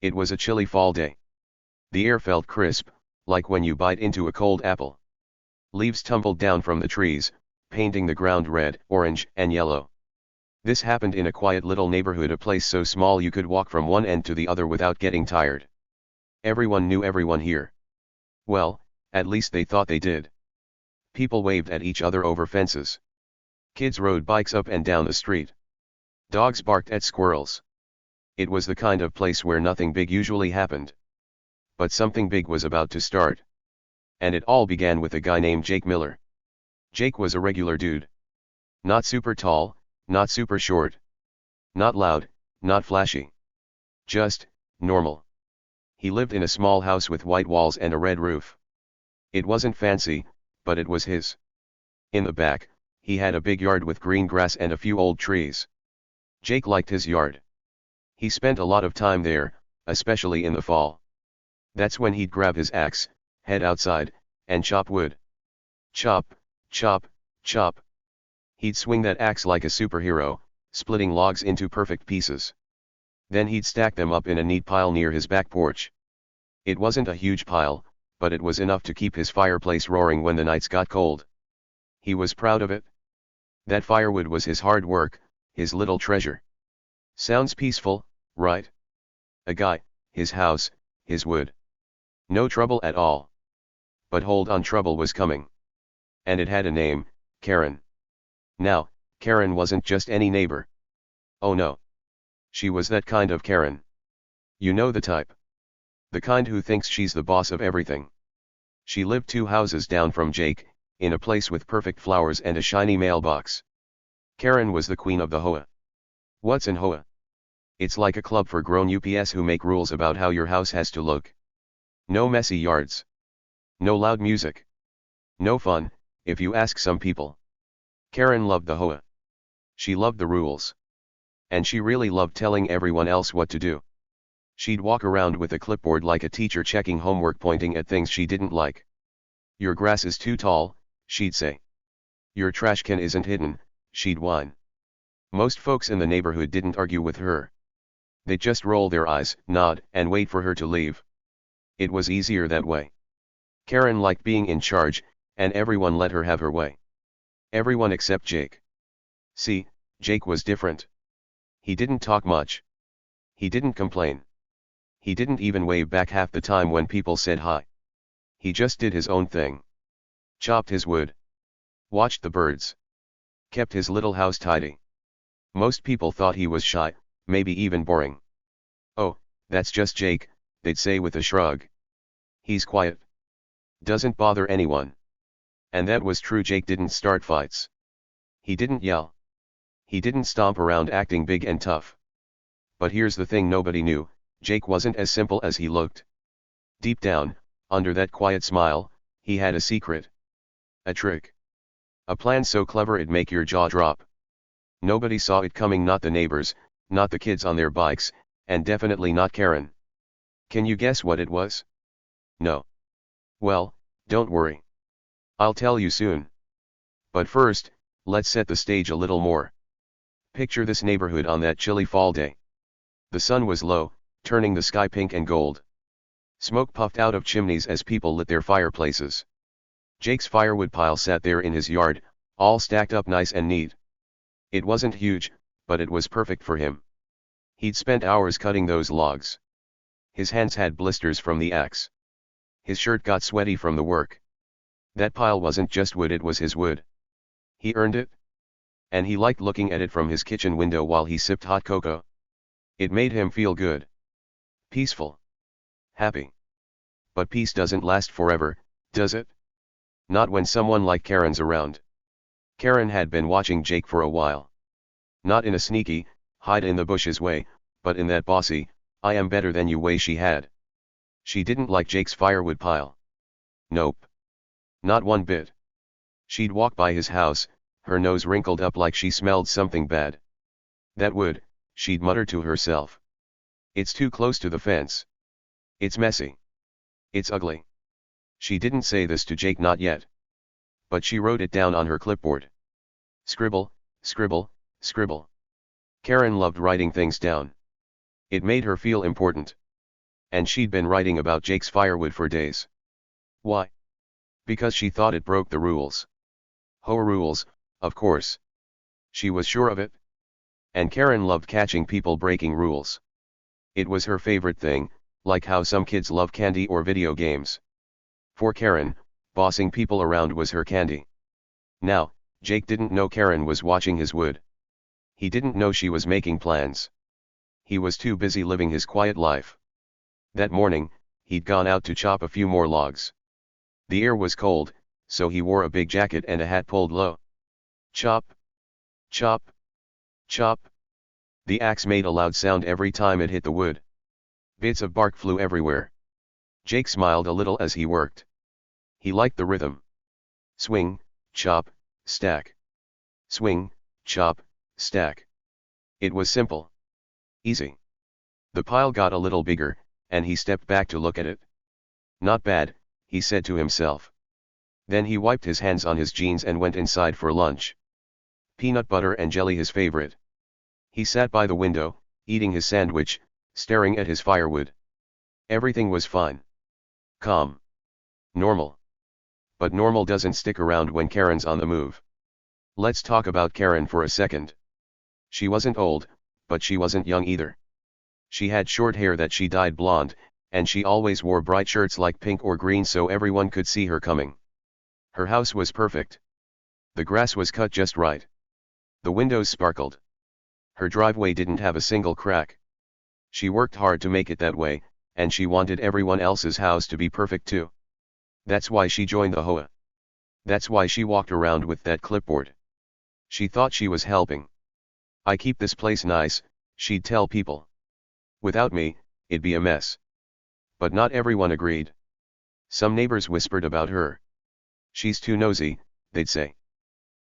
It was a chilly fall day. The air felt crisp, like when you bite into a cold apple. Leaves tumbled down from the trees, painting the ground red, orange, and yellow. This happened in a quiet little neighborhood, a place so small you could walk from one end to the other without getting tired. Everyone knew everyone here. Well, at least they thought they did. People waved at each other over fences. Kids rode bikes up and down the street. Dogs barked at squirrels. It was the kind of place where nothing big usually happened. But something big was about to start. And it all began with a guy named Jake Miller. Jake was a regular dude. Not super tall, not super short. Not loud, not flashy. Just, normal. He lived in a small house with white walls and a red roof. It wasn't fancy, but it was his. In the back, he had a big yard with green grass and a few old trees. Jake liked his yard. He spent a lot of time there, especially in the fall. That's when he'd grab his axe, head outside, and chop wood. Chop, chop, chop. He'd swing that axe like a superhero, splitting logs into perfect pieces. Then he'd stack them up in a neat pile near his back porch. It wasn't a huge pile, but it was enough to keep his fireplace roaring when the nights got cold. He was proud of it. That firewood was his hard work, his little treasure. Sounds peaceful, right? A guy, his house, his wood. No trouble at all. But hold on, trouble was coming. And it had a name, Karen. Now, Karen wasn't just any neighbor. Oh no. She was that kind of Karen. You know the type. The kind who thinks she's the boss of everything. She lived 2 houses down from Jake, in a place with perfect flowers and a shiny mailbox. Karen was the queen of the HOA. What's an HOA? It's like a club for grown-ups who make rules about how your house has to look. No messy yards. No loud music. No fun, if you ask some people. Karen loved the HOA. She loved the rules. And she really loved telling everyone else what to do. She'd walk around with a clipboard like a teacher checking homework, pointing at things she didn't like. Your grass is too tall, she'd say. Your trash can isn't hidden, she'd whine. Most folks in the neighborhood didn't argue with her. They'd just roll their eyes, nod, and wait for her to leave. It was easier that way. Karen liked being in charge, and everyone let her have her way. Everyone except Jake. See, Jake was different. He didn't talk much. He didn't complain. He didn't even wave back half the time when people said hi. He just did his own thing. Chopped his wood. Watched the birds. Kept his little house tidy. Most people thought he was shy, maybe even boring. Oh, that's just Jake, they'd say with a shrug. He's quiet. Doesn't bother anyone. And that was true. Jake didn't start fights. He didn't yell. He didn't stomp around acting big and tough. But here's the thing nobody knew, Jake wasn't as simple as he looked. Deep down, under that quiet smile, he had a secret. A trick. A plan so clever it'd make your jaw drop. Nobody saw it coming, not the neighbors, not the kids on their bikes, and definitely not Karen. Can you guess what it was? No. Well, don't worry. I'll tell you soon. But first, let's set the stage a little more. Picture this neighborhood on that chilly fall day. The sun was low, turning the sky pink and gold. Smoke puffed out of chimneys as people lit their fireplaces. Jake's firewood pile sat there in his yard, all stacked up nice and neat. It wasn't huge, but it was perfect for him. He'd spent hours cutting those logs. His hands had blisters from the axe. His shirt got sweaty from the work. That pile wasn't just wood, it was his wood. He earned it. And he liked looking at it from his kitchen window while he sipped hot cocoa. It made him feel good. Peaceful. Happy. But peace doesn't last forever, does it? Not when someone like Karen's around. Karen had been watching Jake for a while. Not in a sneaky, hide in the bushes way, but in that bossy, I am better than you way she had. She didn't like Jake's firewood pile. Nope. Not one bit. She'd walk by his house, her nose wrinkled up like she smelled something bad. That wood, she'd mutter to herself. It's too close to the fence. It's messy. It's ugly. She didn't say this to Jake, not yet. But she wrote it down on her clipboard. Scribble, scribble, scribble. Karen loved writing things down. It made her feel important. And she'd been writing about Jake's firewood for days. Why? Because she thought it broke the rules. HOA rules, of course. She was sure of it. And Karen loved catching people breaking rules. It was her favorite thing, like how some kids love candy or video games. For Karen, bossing people around was her candy. Now, Jake didn't know Karen was watching his wood. He didn't know she was making plans. He was too busy living his quiet life. That morning, he'd gone out to chop a few more logs. The air was cold, so he wore a big jacket and a hat pulled low. Chop! Chop! Chop! The axe made a loud sound every time it hit the wood. Bits of bark flew everywhere. Jake smiled a little as he worked. He liked the rhythm. Swing, chop, stack. Swing, chop, stack. It was simple. Easy. The pile got a little bigger, and he stepped back to look at it. Not bad, he said to himself. Then he wiped his hands on his jeans and went inside for lunch. Peanut butter and jelly his favorite. He sat by the window, eating his sandwich, staring at his firewood. Everything was fine. Calm. Normal. But normal doesn't stick around when Karen's on the move. Let's talk about Karen for a second. She wasn't old, but she wasn't young either. She had short hair that she dyed blonde, and she always wore bright shirts like pink or green so everyone could see her coming. Her house was perfect. The grass was cut just right. The windows sparkled. Her driveway didn't have a single crack. She worked hard to make it that way, and she wanted everyone else's house to be perfect too. That's why she joined the HOA. That's why she walked around with that clipboard. She thought she was helping. I keep this place nice, she'd tell people. Without me, it'd be a mess. But not everyone agreed. Some neighbors whispered about her. She's too nosy, they'd say.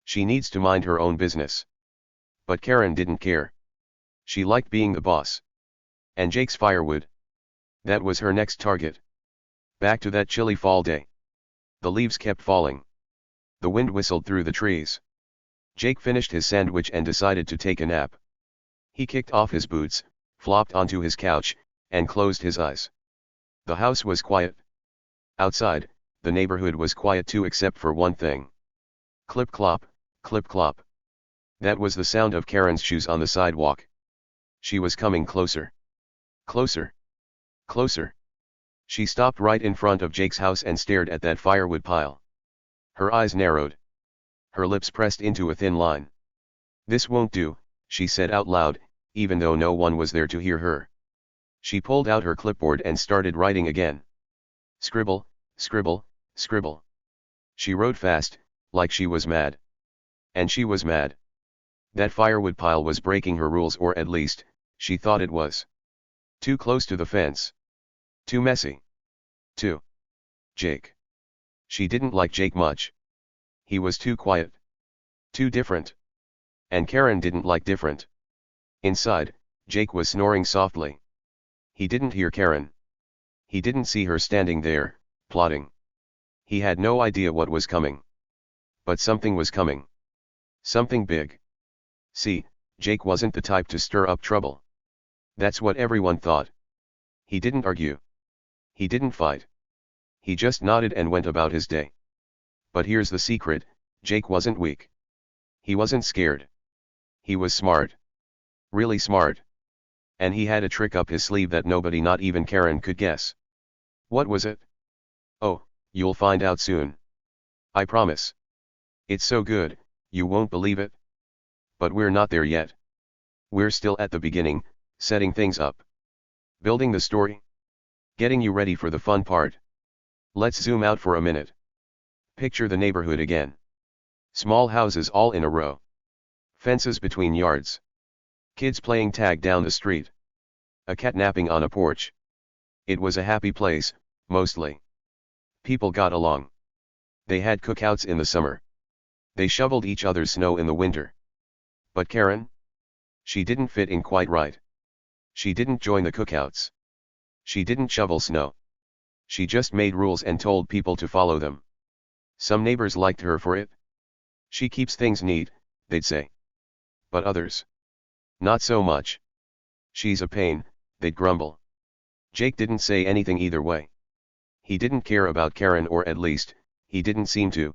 She needs to mind her own business. But Karen didn't care. She liked being the boss. And Jake's firewood. That was her next target. Back to that chilly fall day. The leaves kept falling. The wind whistled through the trees. Jake finished his sandwich and decided to take a nap. He kicked off his boots, flopped onto his couch, and closed his eyes. The house was quiet. Outside, the neighborhood was quiet too except for one thing. Clip-clop, clip-clop. That was the sound of Karen's shoes on the sidewalk. She was coming closer. Closer. Closer. She stopped right in front of Jake's house and stared at that firewood pile. Her eyes narrowed. Her lips pressed into a thin line. This won't do, she said out loud, even though no one was there to hear her. She pulled out her clipboard and started writing again. Scribble, scribble, scribble. She wrote fast, like she was mad. And she was mad. That firewood pile was breaking her rules, or at least, she thought it was. Too close to the fence. Too messy. Too. Jake. She didn't like Jake much. He was too quiet. Too different. And Karen didn't like different. Inside, Jake was snoring softly. He didn't hear Karen. He didn't see her standing there, plotting. He had no idea what was coming. But something was coming. Something big. See, Jake wasn't the type to stir up trouble. That's what everyone thought. He didn't argue. He didn't fight. He just nodded and went about his day. But here's the secret, Jake wasn't weak. He wasn't scared. He was smart. Really smart. And he had a trick up his sleeve that nobody, not even Karen, could guess. What was it? Oh, you'll find out soon. I promise. It's so good, you won't believe it. But we're not there yet. We're still at the beginning, setting things up. Building the story. Getting you ready for the fun part. Let's zoom out for a minute. Picture the neighborhood again. Small houses all in a row. Fences between yards. Kids playing tag down the street. A cat napping on a porch. It was a happy place, mostly. People got along. They had cookouts in the summer. They shoveled each other's snow in the winter. But Karen? She didn't fit in quite right. She didn't join the cookouts. She didn't shovel snow. She just made rules and told people to follow them. Some neighbors liked her for it. She keeps things neat, they'd say. But others? Not so much. She's a pain, they'd grumble. Jake didn't say anything either way. He didn't care about Karen, or at least, he didn't seem to.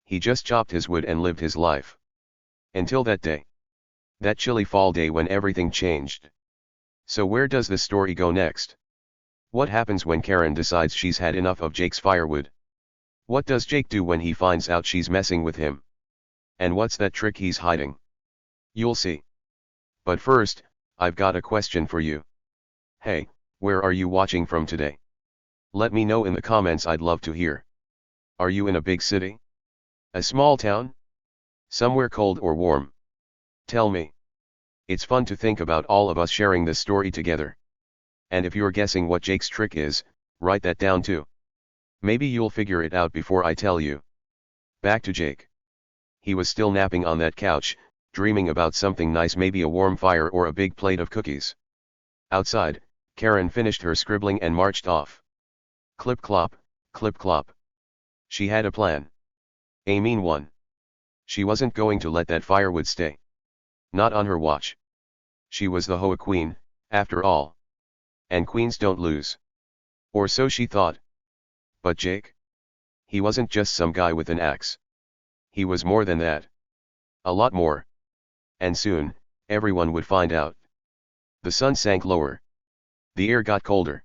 He just chopped his wood and lived his life. Until that day. That chilly fall day when everything changed. So where does this story go next? What happens when Karen decides she's had enough of Jake's firewood? What does Jake do when he finds out she's messing with him? And what's that trick he's hiding? You'll see. But first, I've got a question for you. Hey, where are you watching from today? Let me know in the comments, I'd love to hear. Are you in a big city? A small town? Somewhere cold or warm? Tell me. It's fun to think about all of us sharing this story together. And if you're guessing what Jake's trick is, write that down too. Maybe you'll figure it out before I tell you. Back to Jake. He was still napping on that couch, dreaming about something nice, maybe a warm fire or a big plate of cookies. Outside, Karen finished her scribbling and marched off. Clip clop, clip clop. She had a plan. A mean one. She wasn't going to let that firewood stay. Not on her watch. She was the HOA queen, after all. And queens don't lose. Or so she thought. But Jake? He wasn't just some guy with an axe. He was more than that. A lot more. And soon, everyone would find out. The sun sank lower. The air got colder.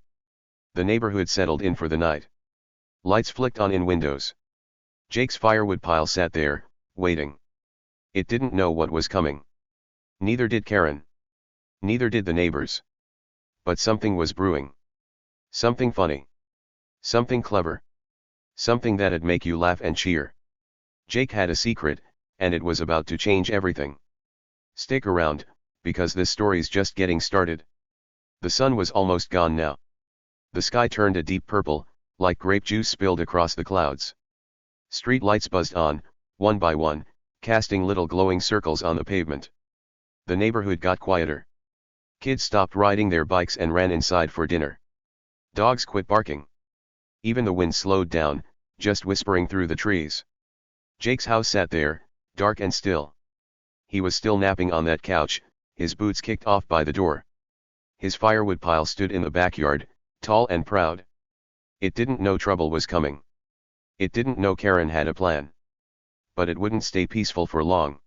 The neighborhood settled in for the night. Lights flicked on in windows. Jake's firewood pile sat there, waiting. It didn't know what was coming. Neither did Karen. Neither did the neighbors. But something was brewing. Something funny. Something clever. Something that'd make you laugh and cheer. Jake had a secret, and it was about to change everything. Stick around, because this story's just getting started. The sun was almost gone now. The sky turned a deep purple, like grape juice spilled across the clouds. Street lights buzzed on, one by one, casting little glowing circles on the pavement. The neighborhood got quieter. Kids stopped riding their bikes and ran inside for dinner. Dogs quit barking. Even the wind slowed down, just whispering through the trees. Jake's house sat there, dark and still. He was still napping on that couch, his boots kicked off by the door. His firewood pile stood in the backyard, tall and proud. It didn't know trouble was coming. It didn't know Karen had a plan. But it wouldn't stay peaceful for long.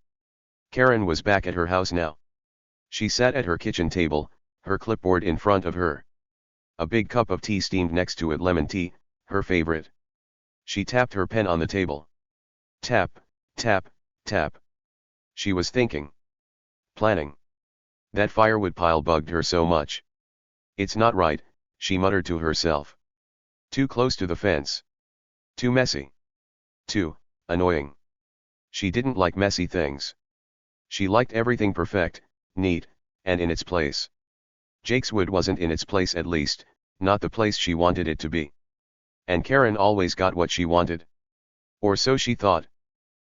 Karen was back at her house now. She sat at her kitchen table, her clipboard in front of her. A big cup of tea steamed next to it, lemon tea, her favorite. She tapped her pen on the table. Tap, tap, tap. She was thinking. Planning. That firewood pile bugged her so much. It's not right, she muttered to herself. Too close to the fence. Too messy. Too annoying. She didn't like messy things. She liked everything perfect, neat, and in its place. Jake's wood wasn't in its place, at least, not the place she wanted it to be. And Karen always got what she wanted. Or so she thought.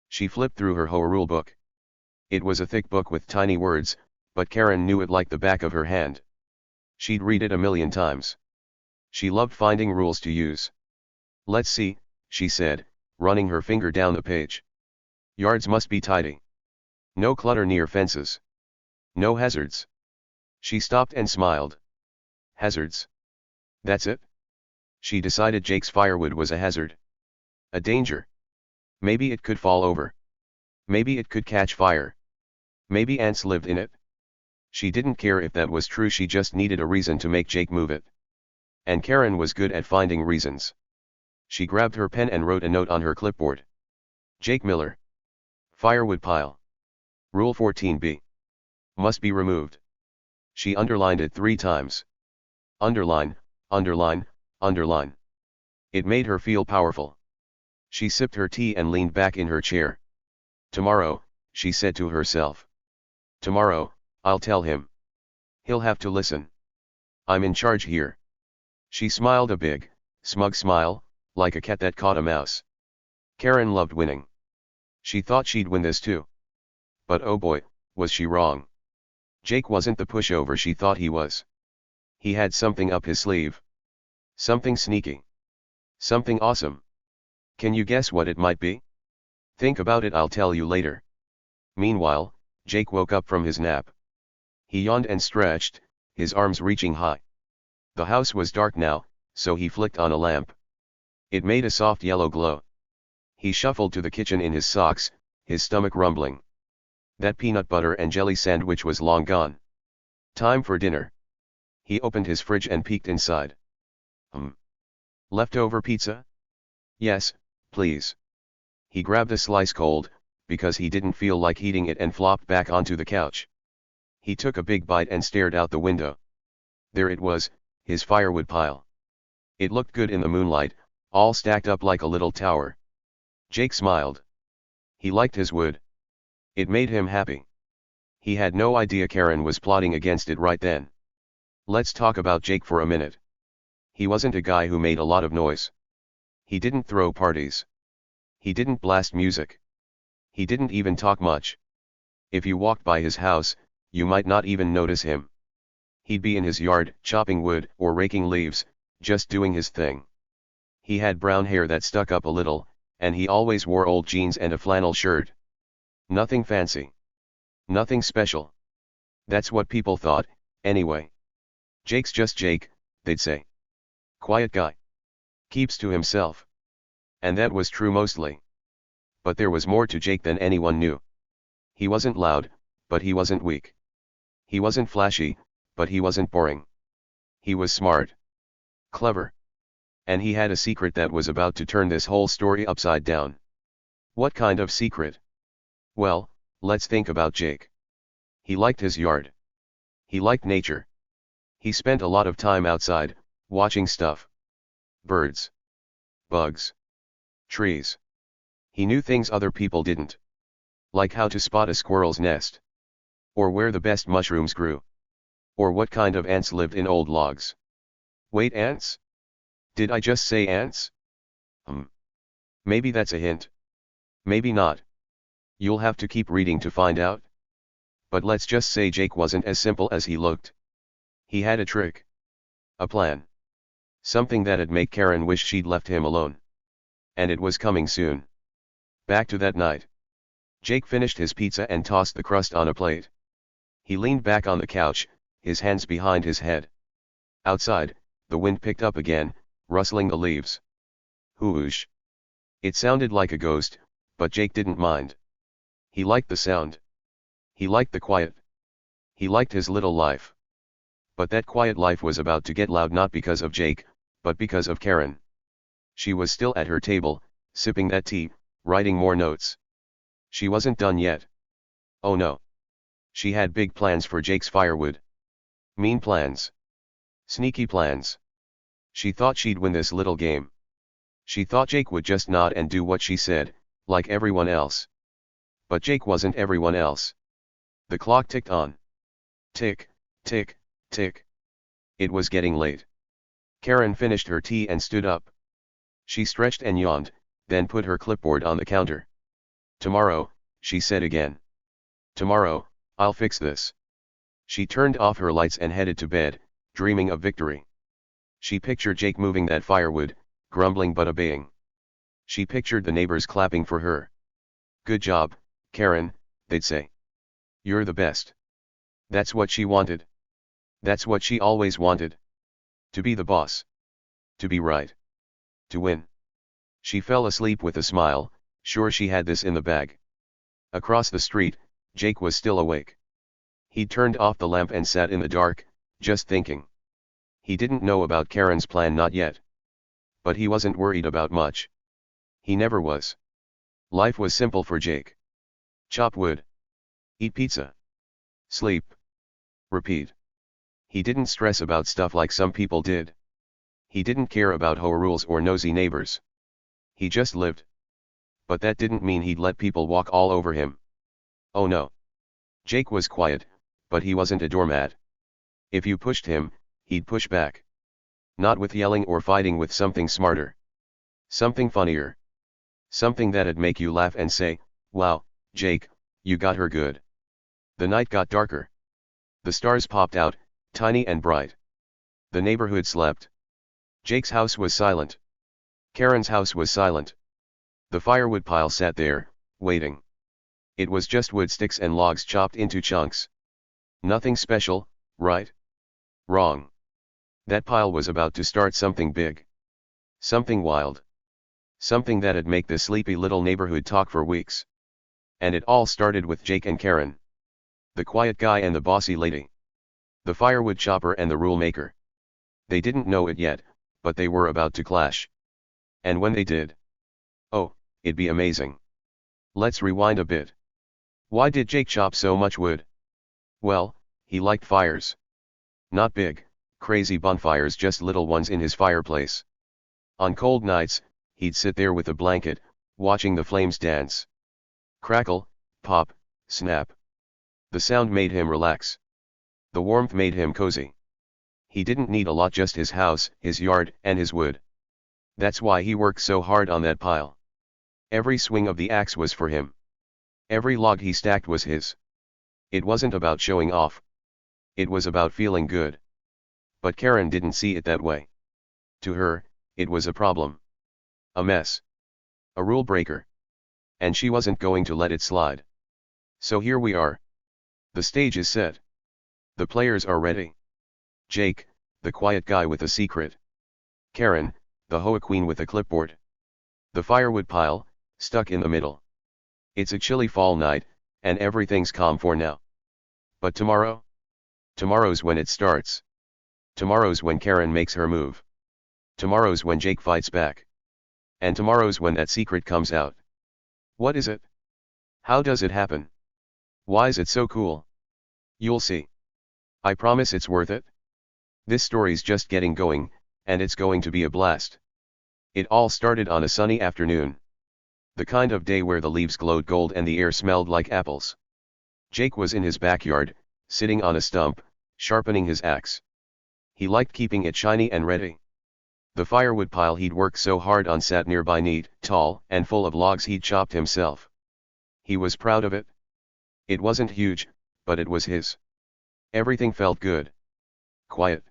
She flipped through her HOA rule book. It was a thick book with tiny words, but Karen knew it like the back of her hand. She'd read it a million times. She loved finding rules to use. Let's see, she said, running her finger down the page. Yards must be tidy. No clutter near fences. No hazards. She stopped and smiled. Hazards. That's it? She decided Jake's firewood was a hazard. A danger. Maybe it could fall over. Maybe it could catch fire. Maybe ants lived in it. She didn't care if that was true, she just needed a reason to make Jake move it. And Karen was good at finding reasons. She grabbed her pen and wrote a note on her clipboard. Jake Miller. Firewood pile. Rule 14b. Must be removed. She underlined it 3 times. Underline, underline, underline. It made her feel powerful. She sipped her tea and leaned back in her chair. Tomorrow, she said to herself. Tomorrow, I'll tell him. He'll have to listen. I'm in charge here. She smiled a big, smug smile, like a cat that caught a mouse. Karen loved winning. She thought she'd win this too. But oh boy, was she wrong. Jake wasn't the pushover she thought he was. He had something up his sleeve. Something sneaky. Something awesome. Can you guess what it might be? Think about it, I'll tell you later. Meanwhile, Jake woke up from his nap. He yawned and stretched, his arms reaching high. The house was dark now, so he flicked on a lamp. It made a soft yellow glow. He shuffled to the kitchen in his socks, his stomach rumbling. That peanut butter and jelly sandwich was long gone. Time for dinner. He opened his fridge and peeked inside. Leftover pizza? Yes, please. He grabbed a slice cold, because he didn't feel like eating it, and flopped back onto the couch. He took a big bite and stared out the window. There it was, his firewood pile. It looked good in the moonlight, all stacked up like a little tower. Jake smiled. He liked his wood. It made him happy. He had no idea Karen was plotting against it right then. Let's talk about Jake for a minute. He wasn't a guy who made a lot of noise. He didn't throw parties. He didn't blast music. He didn't even talk much. If you walked by his house, you might not even notice him. He'd be in his yard, chopping wood or raking leaves, just doing his thing. He had brown hair that stuck up a little, and he always wore old jeans and a flannel shirt. Nothing fancy. Nothing special. That's what people thought, anyway. Jake's just Jake, they'd say. Quiet guy. Keeps to himself. And that was true mostly. But there was more to Jake than anyone knew. He wasn't loud, but he wasn't weak. He wasn't flashy, but he wasn't boring. He was smart. Clever. And he had a secret that was about to turn this whole story upside down. What kind of secret? Well, let's think about Jake. He liked his yard. He liked nature. He spent a lot of time outside, watching stuff. Birds. Bugs. Trees. He knew things other people didn't. Like how to spot a squirrel's nest. Or where the best mushrooms grew. Or what kind of ants lived in old logs. Wait, ants? Did I just say ants? Maybe that's a hint. Maybe not. You'll have to keep reading to find out. But let's just say Jake wasn't as simple as he looked. He had a trick. A plan. Something that'd make Karen wish she'd left him alone. And it was coming soon. Back to that night. Jake finished his pizza and tossed the crust on a plate. He leaned back on the couch, his hands behind his head. Outside, the wind picked up again, rustling the leaves. Whoosh. It sounded like a ghost, but Jake didn't mind. He liked the sound. He liked the quiet. He liked his little life. But that quiet life was about to get loud, not because of Jake, but because of Karen. She was still at her table, sipping that tea, writing more notes. She wasn't done yet. Oh no. She had big plans for Jake's firewood. Mean plans. Sneaky plans. She thought she'd win this little game. She thought Jake would just nod and do what she said, like everyone else. But Jake wasn't everyone else. The clock ticked on. Tick, tick, tick. It was getting late. Karen finished her tea and stood up. She stretched and yawned, then put her clipboard on the counter. Tomorrow, she said again. Tomorrow, I'll fix this. She turned off her lights and headed to bed, dreaming of victory. She pictured Jake moving that firewood, grumbling but obeying. She pictured the neighbors clapping for her. Good job, Karen, they'd say. You're the best. That's what she wanted. That's what she always wanted. To be the boss. To be right. To win. She fell asleep with a smile, sure she had this in the bag. Across the street, Jake was still awake. He'd turned off the lamp and sat in the dark, just thinking. He didn't know about Karen's plan, not yet. But he wasn't worried about much. He never was. Life was simple for Jake. Chop wood. Eat pizza. Sleep. Repeat. He didn't stress about stuff like some people did. He didn't care about HOA rules or nosy neighbors. He just lived. But that didn't mean he'd let people walk all over him. Oh no. Jake was quiet, but he wasn't a doormat. If you pushed him, he'd push back. Not with yelling or fighting, with something smarter. Something funnier. Something that'd make you laugh and say, wow, Jake, you got her good. The night got darker. The stars popped out, tiny and bright. The neighborhood slept. Jake's house was silent. Karen's house was silent. The firewood pile sat there, waiting. It was just wood sticks and logs chopped into chunks. Nothing special, right? Wrong. That pile was about to start something big. Something wild. Something that'd make the sleepy little neighborhood talk for weeks. And it all started with Jake and Karen. The quiet guy and the bossy lady. The firewood chopper and the rule maker. They didn't know it yet, but they were about to clash. And when they did, oh, it'd be amazing. Let's rewind a bit. Why did Jake chop so much wood? Well, he liked fires. Not big, crazy bonfires, just little ones in his fireplace. On cold nights, he'd sit there with a blanket, watching the flames dance. Crackle, pop, snap. The sound made him relax. The warmth made him cozy. He didn't need a lot, just his house, his yard, and his wood. That's why he worked so hard on that pile. Every swing of the axe was for him. Every log he stacked was his. It wasn't about showing off. It was about feeling good. But Karen didn't see it that way. To her, it was a problem. A mess. A rule breaker. And she wasn't going to let it slide. So here we are. The stage is set. The players are ready. Jake, the quiet guy with a secret. Karen, the HOA queen with a clipboard. The firewood pile, stuck in the middle. It's a chilly fall night, and everything's calm for now. But tomorrow? Tomorrow's when it starts. Tomorrow's when Karen makes her move. Tomorrow's when Jake fights back. And tomorrow's when that secret comes out. What is it? How does it happen? Why is it so cool? You'll see. I promise it's worth it. This story's just getting going, and it's going to be a blast. It all started on a sunny afternoon. The kind of day where the leaves glowed gold and the air smelled like apples. Jake was in his backyard, sitting on a stump, sharpening his axe. He liked keeping it shiny and ready. The firewood pile he'd worked so hard on sat nearby, neat, tall, and full of logs he'd chopped himself. He was proud of it. It wasn't huge, but it was his. Everything felt good. Quiet.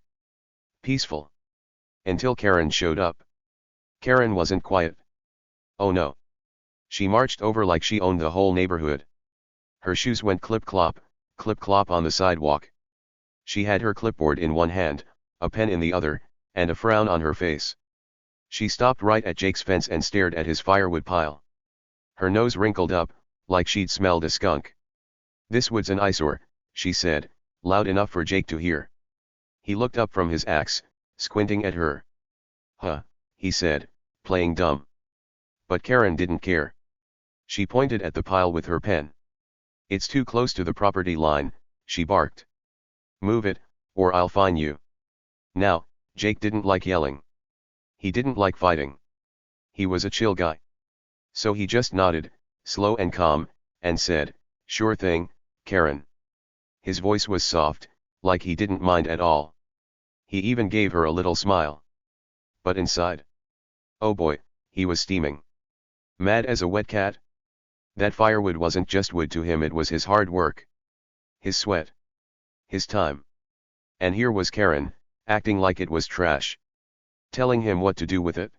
Peaceful. Until Karen showed up. Karen wasn't quiet. Oh no. She marched over like she owned the whole neighborhood. Her shoes went clip-clop on the sidewalk. She had her clipboard in one hand, a pen in the other, and a frown on her face. She stopped right at Jake's fence and stared at his firewood pile. Her nose wrinkled up, like she'd smelled a skunk. "This wood's an eyesore," she said, loud enough for Jake to hear. He looked up from his axe, squinting at her. "Huh," he said, playing dumb. But Karen didn't care. She pointed at the pile with her pen. "It's too close to the property line," she barked. "Move it, or I'll fine you." Now, Jake didn't like yelling. He didn't like fighting. He was a chill guy. So he just nodded, slow and calm, and said, "Sure thing, Karen." His voice was soft, like he didn't mind at all. He even gave her a little smile. But inside, oh boy, he was steaming. Mad as a wet cat. That firewood wasn't just wood to him, it was his hard work. His sweat. His time. And here was Karen, acting like it was trash. Telling him what to do with it.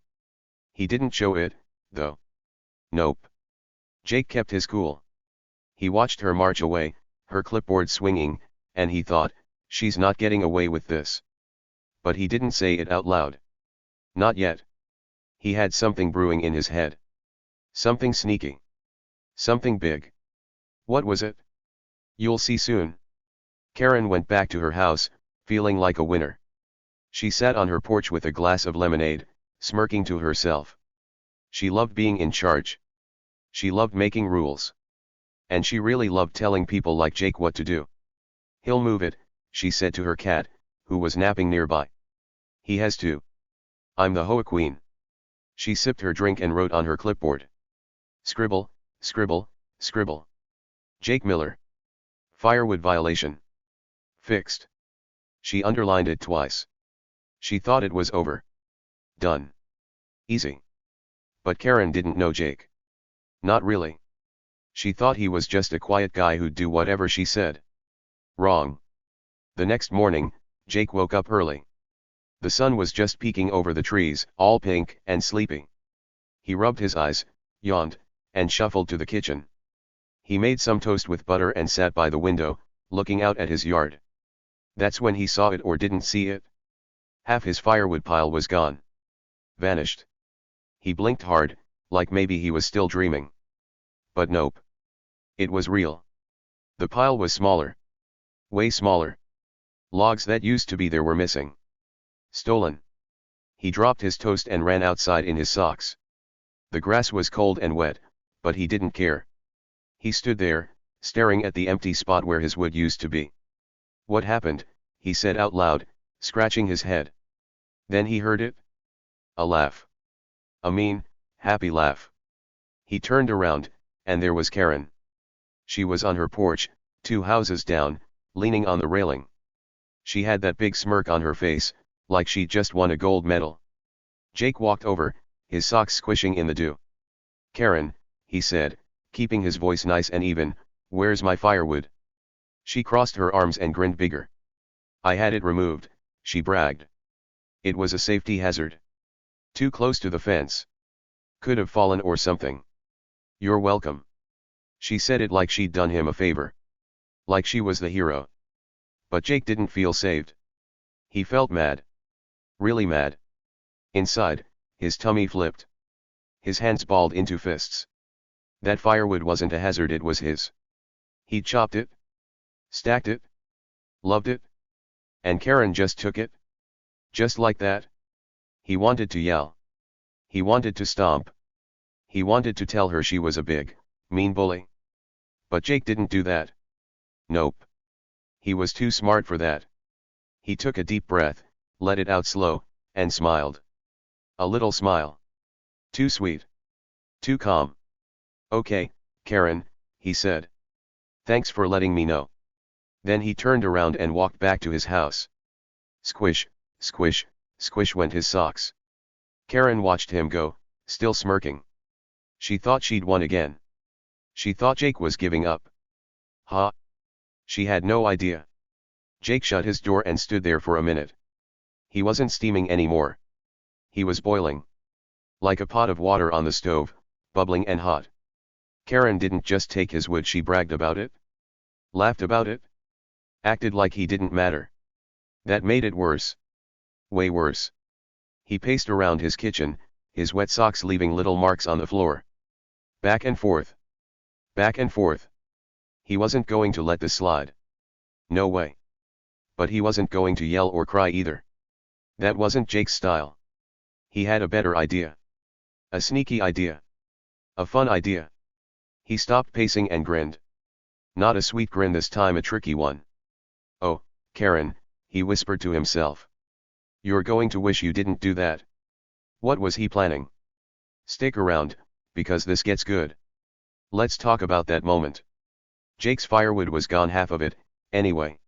He didn't show it, though. Nope. Jake kept his cool. He watched her march away, her clipboard swinging, and he thought, she's not getting away with this. But he didn't say it out loud. Not yet. He had something brewing in his head. Something sneaky. Something big. What was it? You'll see soon. Karen went back to her house, feeling like a winner. She sat on her porch with a glass of lemonade, smirking to herself. She loved being in charge. She loved making rules. And she really loved telling people like Jake what to do. "He'll move it," she said to her cat, who was napping nearby. "He has to. I'm the HOA queen." She sipped her drink and wrote on her clipboard. Scribble, scribble, scribble. Jake Miller. Firewood violation. Fixed. She underlined it twice. She thought it was over. Done. Easy. But Karen didn't know Jake. Not really. She thought he was just a quiet guy who'd do whatever she said. Wrong. The next morning, Jake woke up early. The sun was just peeking over the trees, all pink and sleepy. He rubbed his eyes, yawned, and shuffled to the kitchen. He made some toast with butter and sat by the window, looking out at his yard. That's when he saw it, or didn't see it. Half his firewood pile was gone. Vanished. He blinked hard, like maybe he was still dreaming. But nope. It was real. The pile was smaller. Way smaller. Logs that used to be there were missing. Stolen. He dropped his toast and ran outside in his socks. The grass was cold and wet, but he didn't care. He stood there, staring at the empty spot where his wood used to be. What happened? He said out loud, scratching his head. Then he heard it. A laugh. A mean, happy laugh. He turned around, and there was Karen. She was on her porch, 2 houses down, leaning on the railing. She had that big smirk on her face, like she'd just won a gold medal. Jake walked over, his socks squishing in the dew. Karen, he said, keeping his voice nice and even, where's my firewood? She crossed her arms and grinned bigger. I had it removed, she bragged. It was a safety hazard. Too close to the fence. Could have fallen or something. You're welcome. She said it like she'd done him a favor. Like she was the hero. But Jake didn't feel saved. He felt mad. Really mad. Inside, his tummy flipped. His hands balled into fists. That firewood wasn't a hazard, it was his. He'd chopped it. Stacked it. Loved it. And Karen just took it. Just like that. He wanted to yell. He wanted to stomp. He wanted to tell her she was a big, mean bully. But Jake didn't do that. Nope. He was too smart for that. He took a deep breath, let it out slow, and smiled. A little smile. Too sweet. Too calm. Okay, Karen, he said. Thanks for letting me know. Then he turned around and walked back to his house. Squish, squish, squish went his socks. Karen watched him go, still smirking. She thought she'd won again. She thought Jake was giving up. Huh? She had no idea. Jake shut his door and stood there for a minute. He wasn't steaming anymore. He was boiling. Like a pot of water on the stove, bubbling and hot. Karen didn't just take his wood, she bragged about it. Laughed about it. Acted like he didn't matter. That made it worse. Way worse. He paced around his kitchen, his wet socks leaving little marks on the floor. Back and forth. Back and forth. He wasn't going to let this slide. No way. But he wasn't going to yell or cry either. That wasn't Jake's style. He had a better idea. A sneaky idea. A fun idea. He stopped pacing and grinned. Not a sweet grin this time, a tricky one. Oh, Karen, he whispered to himself. You're going to wish you didn't do that. What was he planning? Stick around, because this gets good. Let's talk about that moment. Jake's firewood was gone, half of it, anyway.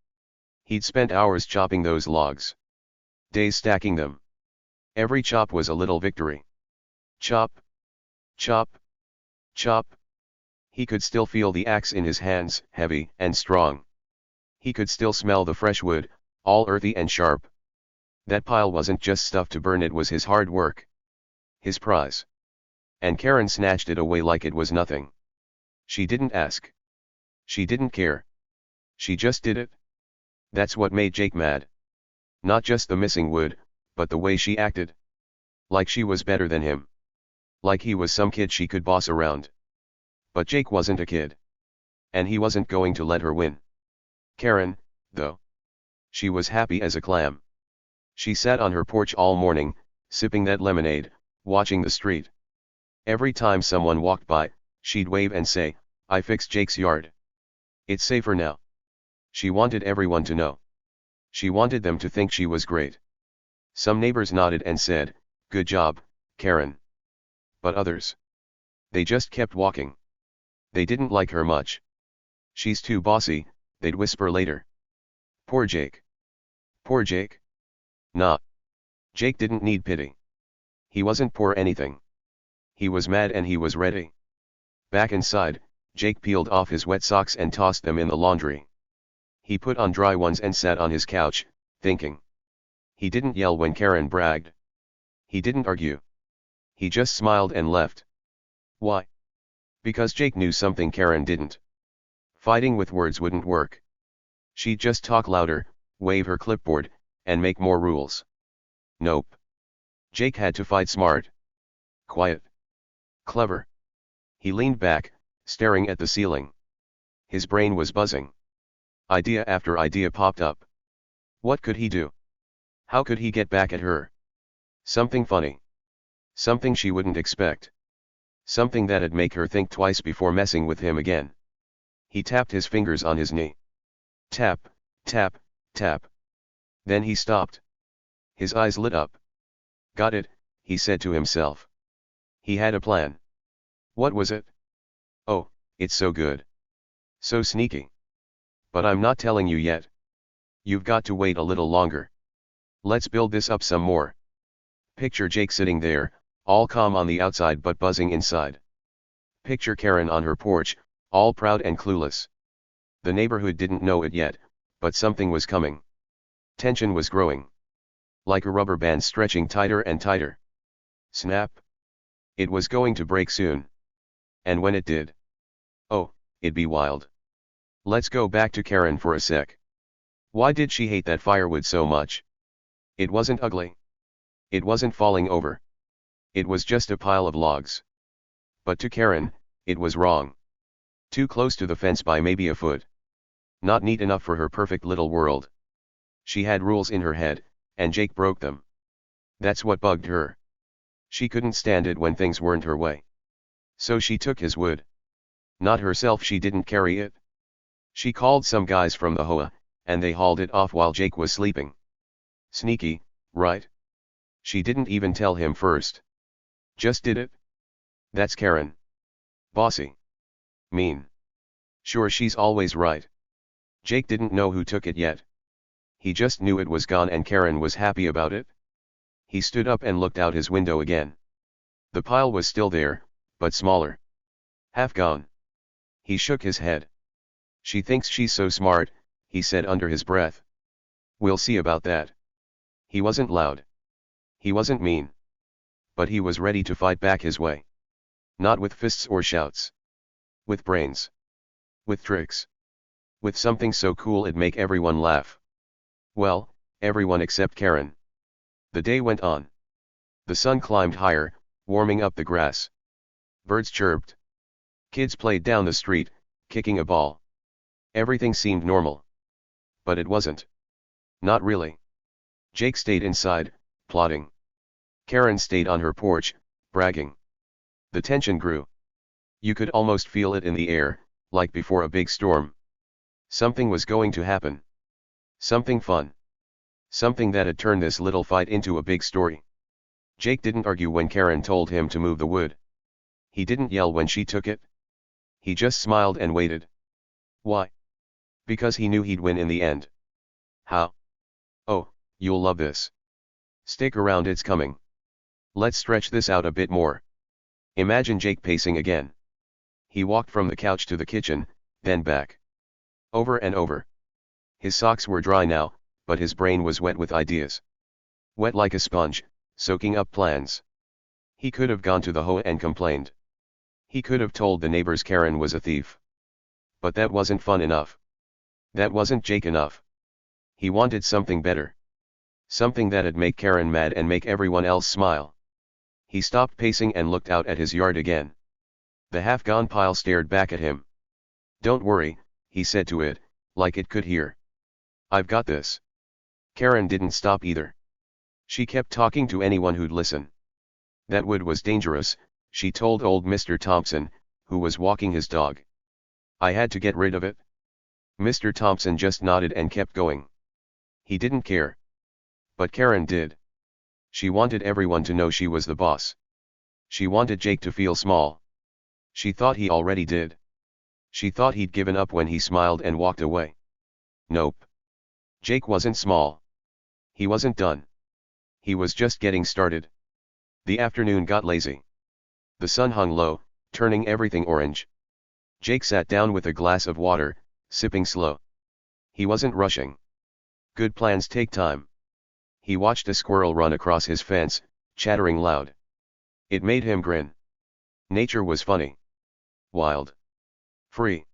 He'd spent hours chopping those logs. Days stacking them. Every chop was a little victory. Chop. Chop. Chop. He could still feel the axe in his hands, heavy and strong. He could still smell the fresh wood, all earthy and sharp. That pile wasn't just stuff to burn, it was his hard work. His prize. And Karen snatched it away like it was nothing. She didn't ask. She didn't care. She just did it. That's what made Jake mad. Not just the missing wood, but the way she acted. Like she was better than him. Like he was some kid she could boss around. But Jake wasn't a kid. And he wasn't going to let her win. Karen, though. She was happy as a clam. She sat on her porch all morning, sipping that lemonade, watching the street. Every time someone walked by, she'd wave and say, I fixed Jake's yard. It's safer now. She wanted everyone to know. She wanted them to think she was great. Some neighbors nodded and said, good job, Karen. But others. They just kept walking. They didn't like her much. She's too bossy, they'd whisper later. Poor Jake. Poor Jake. Nah. Jake didn't need pity. He wasn't poor anything. He was mad and he was ready. Back inside, Jake peeled off his wet socks and tossed them in the laundry. He put on dry ones and sat on his couch, thinking. He didn't yell when Karen bragged. He didn't argue. He just smiled and left. Why? Because Jake knew something Karen didn't. Fighting with words wouldn't work. She'd just talk louder, wave her clipboard, and make more rules. Nope. Jake had to fight smart. Quiet. Clever. He leaned back, staring at the ceiling. His brain was buzzing. Idea after idea popped up. What could he do? How could he get back at her? Something funny. Something she wouldn't expect. Something that'd make her think twice before messing with him again. He tapped his fingers on his knee. Tap, tap, tap. Then he stopped. His eyes lit up. Got it, he said to himself. He had a plan. What was it? Oh, it's so good. So sneaky. But I'm not telling you yet. You've got to wait a little longer. Let's build this up some more. Picture Jake sitting there, all calm on the outside but buzzing inside. Picture Karen on her porch, all proud and clueless. The neighborhood didn't know it yet, but something was coming. Tension was growing. Like a rubber band stretching tighter and tighter. Snap. It was going to break soon. And when it did. Oh, it'd be wild. Let's go back to Karen for a sec. Why did she hate that firewood so much? It wasn't ugly. It wasn't falling over. It was just a pile of logs. But to Karen, it was wrong. Too close to the fence by maybe a foot. Not neat enough for her perfect little world. She had rules in her head, and Jake broke them. That's what bugged her. She couldn't stand it when things weren't her way. So she took his wood. Not herself, she didn't carry it. She called some guys from the HOA, and they hauled it off while Jake was sleeping. Sneaky, right? She didn't even tell him first. Just did it. That's Karen. Bossy. Mean. Sure, she's always right. Jake didn't know who took it yet. He just knew it was gone and Karen was happy about it. He stood up and looked out his window again. The pile was still there, but smaller. Half gone. He shook his head. She thinks she's so smart, he said under his breath. We'll see about that. He wasn't loud. He wasn't mean. But he was ready to fight back his way. Not with fists or shouts. With brains. With tricks. With something so cool it'd make everyone laugh. Well, everyone except Karen. The day went on. The sun climbed higher, warming up the grass. Birds chirped. Kids played down the street, kicking a ball. Everything seemed normal. But it wasn't. Not really. Jake stayed inside, plotting. Karen stayed on her porch, bragging. The tension grew. You could almost feel it in the air, like before a big storm. Something was going to happen. Something fun. Something that'd turn this little fight into a big story. Jake didn't argue when Karen told him to move the wood. He didn't yell when she took it. He just smiled and waited. Why? Because he knew he'd win in the end. How? Oh, you'll love this. Stick around, it's coming. Let's stretch this out a bit more. Imagine Jake pacing again. He walked from the couch to the kitchen, then back. Over and over. His socks were dry now, but his brain was wet with ideas. Wet like a sponge, soaking up plans. He could have gone to the HOA and complained. He could have told the neighbors Karen was a thief. But that wasn't fun enough. That wasn't Jake enough. He wanted something better. Something that'd make Karen mad and make everyone else smile. He stopped pacing and looked out at his yard again. The half-gone pile stared back at him. Don't worry, he said to it, like it could hear. I've got this. Karen didn't stop either. She kept talking to anyone who'd listen. That wood was dangerous, she told old Mr. Thompson, who was walking his dog. I had to get rid of it. Mr. Thompson just nodded and kept going. He didn't care. But Karen did. She wanted everyone to know she was the boss. She wanted Jake to feel small. She thought he already did. She thought he'd given up when he smiled and walked away. Nope. Jake wasn't small. He wasn't done. He was just getting started. The afternoon got lazy. The sun hung low, turning everything orange. Jake sat down with a glass of water, sipping slow. He wasn't rushing. Good plans take time. He watched a squirrel run across his fence, chattering loud. It made him grin. Nature was funny. Wild. Free.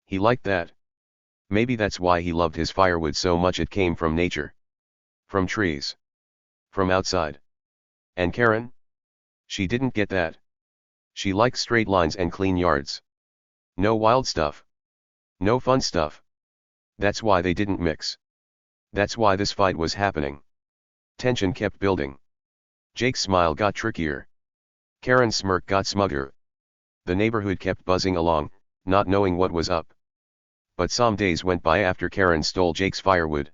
He liked that. Maybe that's why he loved his firewood so much, it came from nature. From trees. from outside. And Karen? She didn't get that. She liked straight lines and clean yards. No wild stuff. No fun stuff. That's why they didn't mix. That's why this fight was happening. Tension kept building. Jake's smile got trickier. Karen's smirk got smugger. The neighborhood kept buzzing along, not knowing what was up. But some days went by after Karen stole Jake's firewood.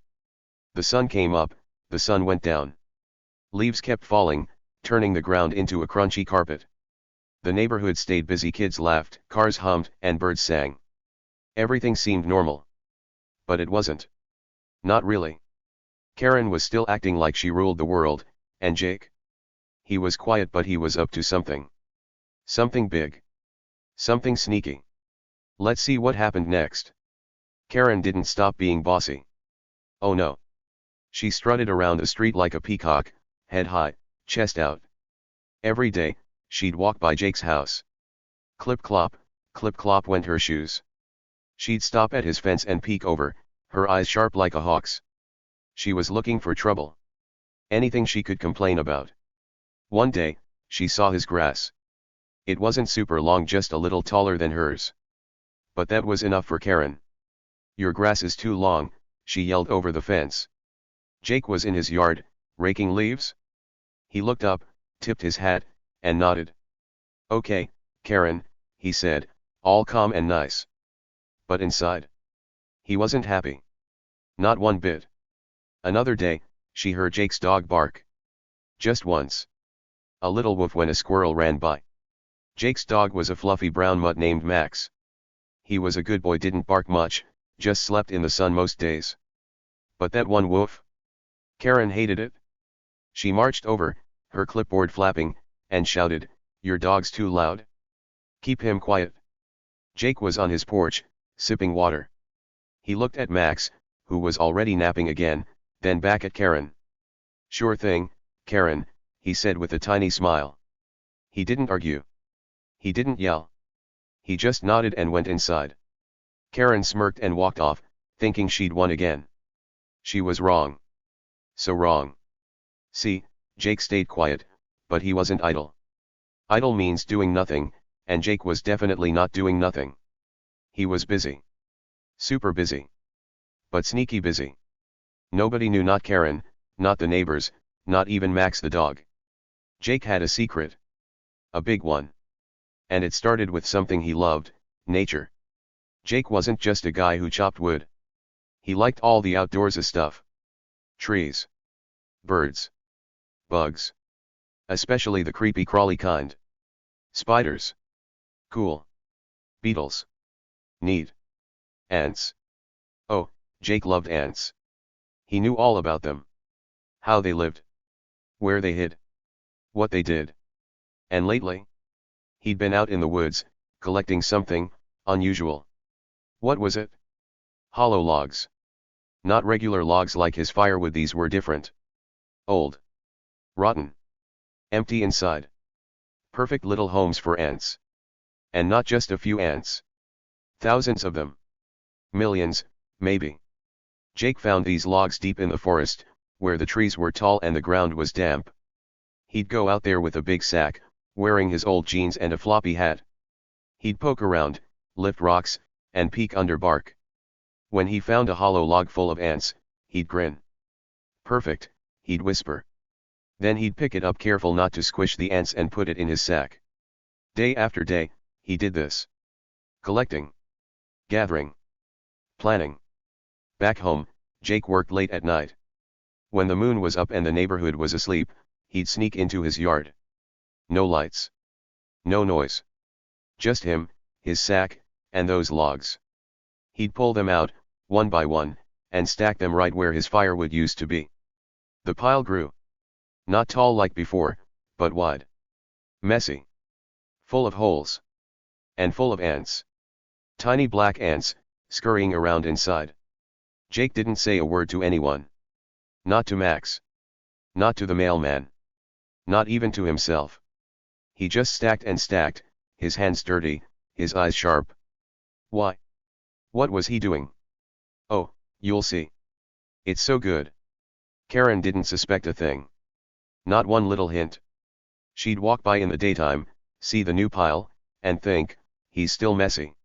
The sun came up, the sun went down. Leaves kept falling, turning the ground into a crunchy carpet. The neighborhood stayed busy, kids laughed, cars hummed, and birds sang. Everything seemed normal. But it wasn't. Not really. Karen was still acting like she ruled the world, and Jake? He was quiet, but he was up to something. Something big. Something sneaky. Let's see what happened next. Karen didn't stop being bossy. Oh no. She strutted around the street like a peacock, head high, chest out. Every day, she'd walk by Jake's house. Clip clop went her shoes. She'd stop at his fence and peek over, her eyes sharp like a hawk's. She was looking for trouble. Anything she could complain about. One day, she saw his grass. It wasn't super long, just a little taller than hers. But that was enough for Karen. Your grass is too long, she yelled over the fence. Jake was in his yard, raking leaves. He looked up, tipped his hat, and nodded. Okay, Karen, he said, all calm and nice. But inside, he wasn't happy. Not one bit. Another day, she heard Jake's dog bark. Just once. A little woof when a squirrel ran by. Jake's dog was a fluffy brown mutt named Max. He was a good boy, didn't bark much, just slept in the sun most days. But that one woof? Karen hated it. She marched over, her clipboard flapping, and shouted, "Your dog's too loud. Keep him quiet." Jake was on his porch, sipping water. He looked at Max, who was already napping again, then back at Karen. "Sure thing, Karen," he said with a tiny smile. He didn't argue. He didn't yell. He just nodded and went inside. Karen smirked and walked off, thinking she'd won again. She was wrong. So wrong. See, Jake stayed quiet, but he wasn't idle. Idle means doing nothing, and Jake was definitely not doing nothing. He was busy. Super busy. But sneaky busy. Nobody knew, not Karen, not the neighbors, not even Max the dog. Jake had a secret. A big one. And it started with something he loved, nature. Jake wasn't just a guy who chopped wood. He liked all the outdoorsy stuff. Trees. Birds. Bugs. Especially the creepy crawly kind. Spiders. Cool. Beetles. Neat. Ants. Oh, Jake loved ants. He knew all about them. How they lived. Where they hid. What they did. And lately, he'd been out in the woods, collecting something unusual. What was it? Hollow logs. Not regular logs like his firewood, these were different. Old. Rotten. Empty inside. Perfect little homes for ants. And not just a few ants. Thousands of them. Millions, maybe. Jake found these logs deep in the forest, where the trees were tall and the ground was damp. He'd go out there with a big sack, wearing his old jeans and a floppy hat. He'd poke around, lift rocks, and peek under bark. When he found a hollow log full of ants, he'd grin. Perfect, he'd whisper. Then he'd pick it up, careful not to squish the ants, and put it in his sack. Day after day, he did this. Collecting. Gathering. Planning. Back home, Jake worked late at night. When the moon was up and the neighborhood was asleep, he'd sneak into his yard. No lights. No noise. Just him, his sack, and those logs. He'd pull them out, one by one, and stack them right where his firewood used to be. The pile grew. Not tall like before, but wide. Messy. Full of holes. And full of ants. Tiny black ants, scurrying around inside. Jake didn't say a word to anyone. Not to Max. Not to the mailman. Not even to himself. He just stacked and stacked, his hands dirty, his eyes sharp. Why? What was he doing? Oh, you'll see. It's so good. Karen didn't suspect a thing. Not one little hint. She'd walk by in the daytime, see the new pile, and think, he's still messy.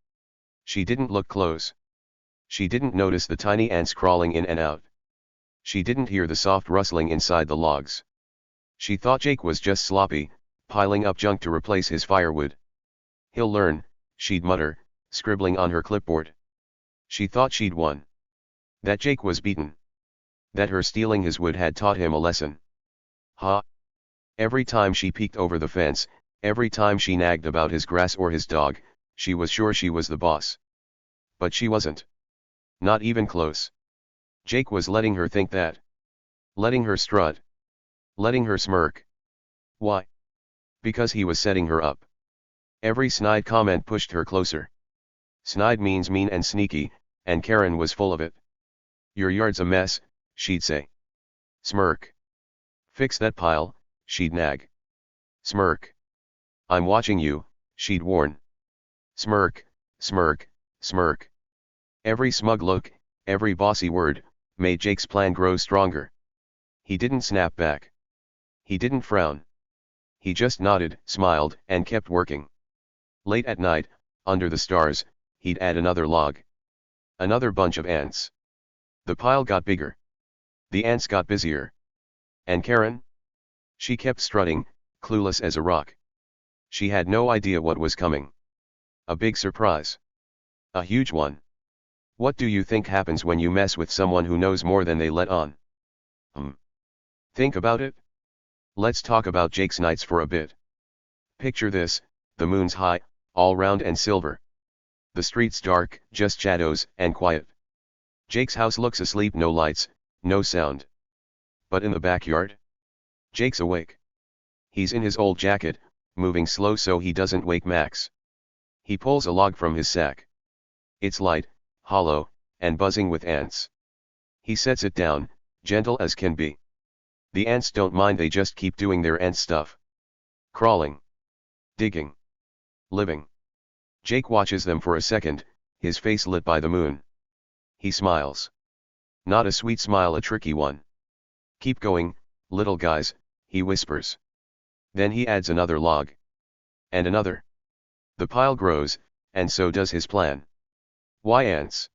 She didn't look close. She didn't notice the tiny ants crawling in and out. She didn't hear the soft rustling inside the logs. She thought Jake was just sloppy, piling up junk to replace his firewood. He'll learn, she'd mutter, scribbling on her clipboard. She thought she'd won. That Jake was beaten. That her stealing his wood had taught him a lesson. Ha! Every time she peeked over the fence, every time she nagged about his grass or his dog, she was sure she was the boss. But she wasn't. Not even close. Jake was letting her think that. Letting her strut. Letting her smirk. Why? Because he was setting her up. Every snide comment pushed her closer. Snide means mean and sneaky, and Karen was full of it. Your yard's a mess, she'd say. Smirk. Fix that pile, she'd nag. Smirk. I'm watching you, she'd warn. Smirk, smirk, smirk. Every smug look, every bossy word, made Jake's plan grow stronger. He didn't snap back. He didn't frown. He just nodded, smiled, and kept working. Late at night, under the stars, he'd add another log. Another bunch of ants. The pile got bigger. The ants got busier. And Karen? She kept strutting, clueless as a rock. She had no idea what was coming. A big surprise. A huge one. What do you think happens when you mess with someone who knows more than they let on? Think about it? Let's talk about Jake's nights for a bit. Picture this, the moon's high, all round and silver. The streets dark, just shadows, and quiet. Jake's house looks asleep, no lights, no sound. But in the backyard? Jake's awake. He's in his old jacket, moving slow so he doesn't wake Max. He pulls a log from his sack. It's light, hollow, and buzzing with ants. He sets it down, gentle as can be. The ants don't mind, they just keep doing their ant stuff. Crawling. Digging. Living. Jake watches them for a second, his face lit by the moon. He smiles. Not a sweet smile, a tricky one. Keep going, little guys, he whispers. Then he adds another log. And another. The pile grows, and so does his plan. Why ants?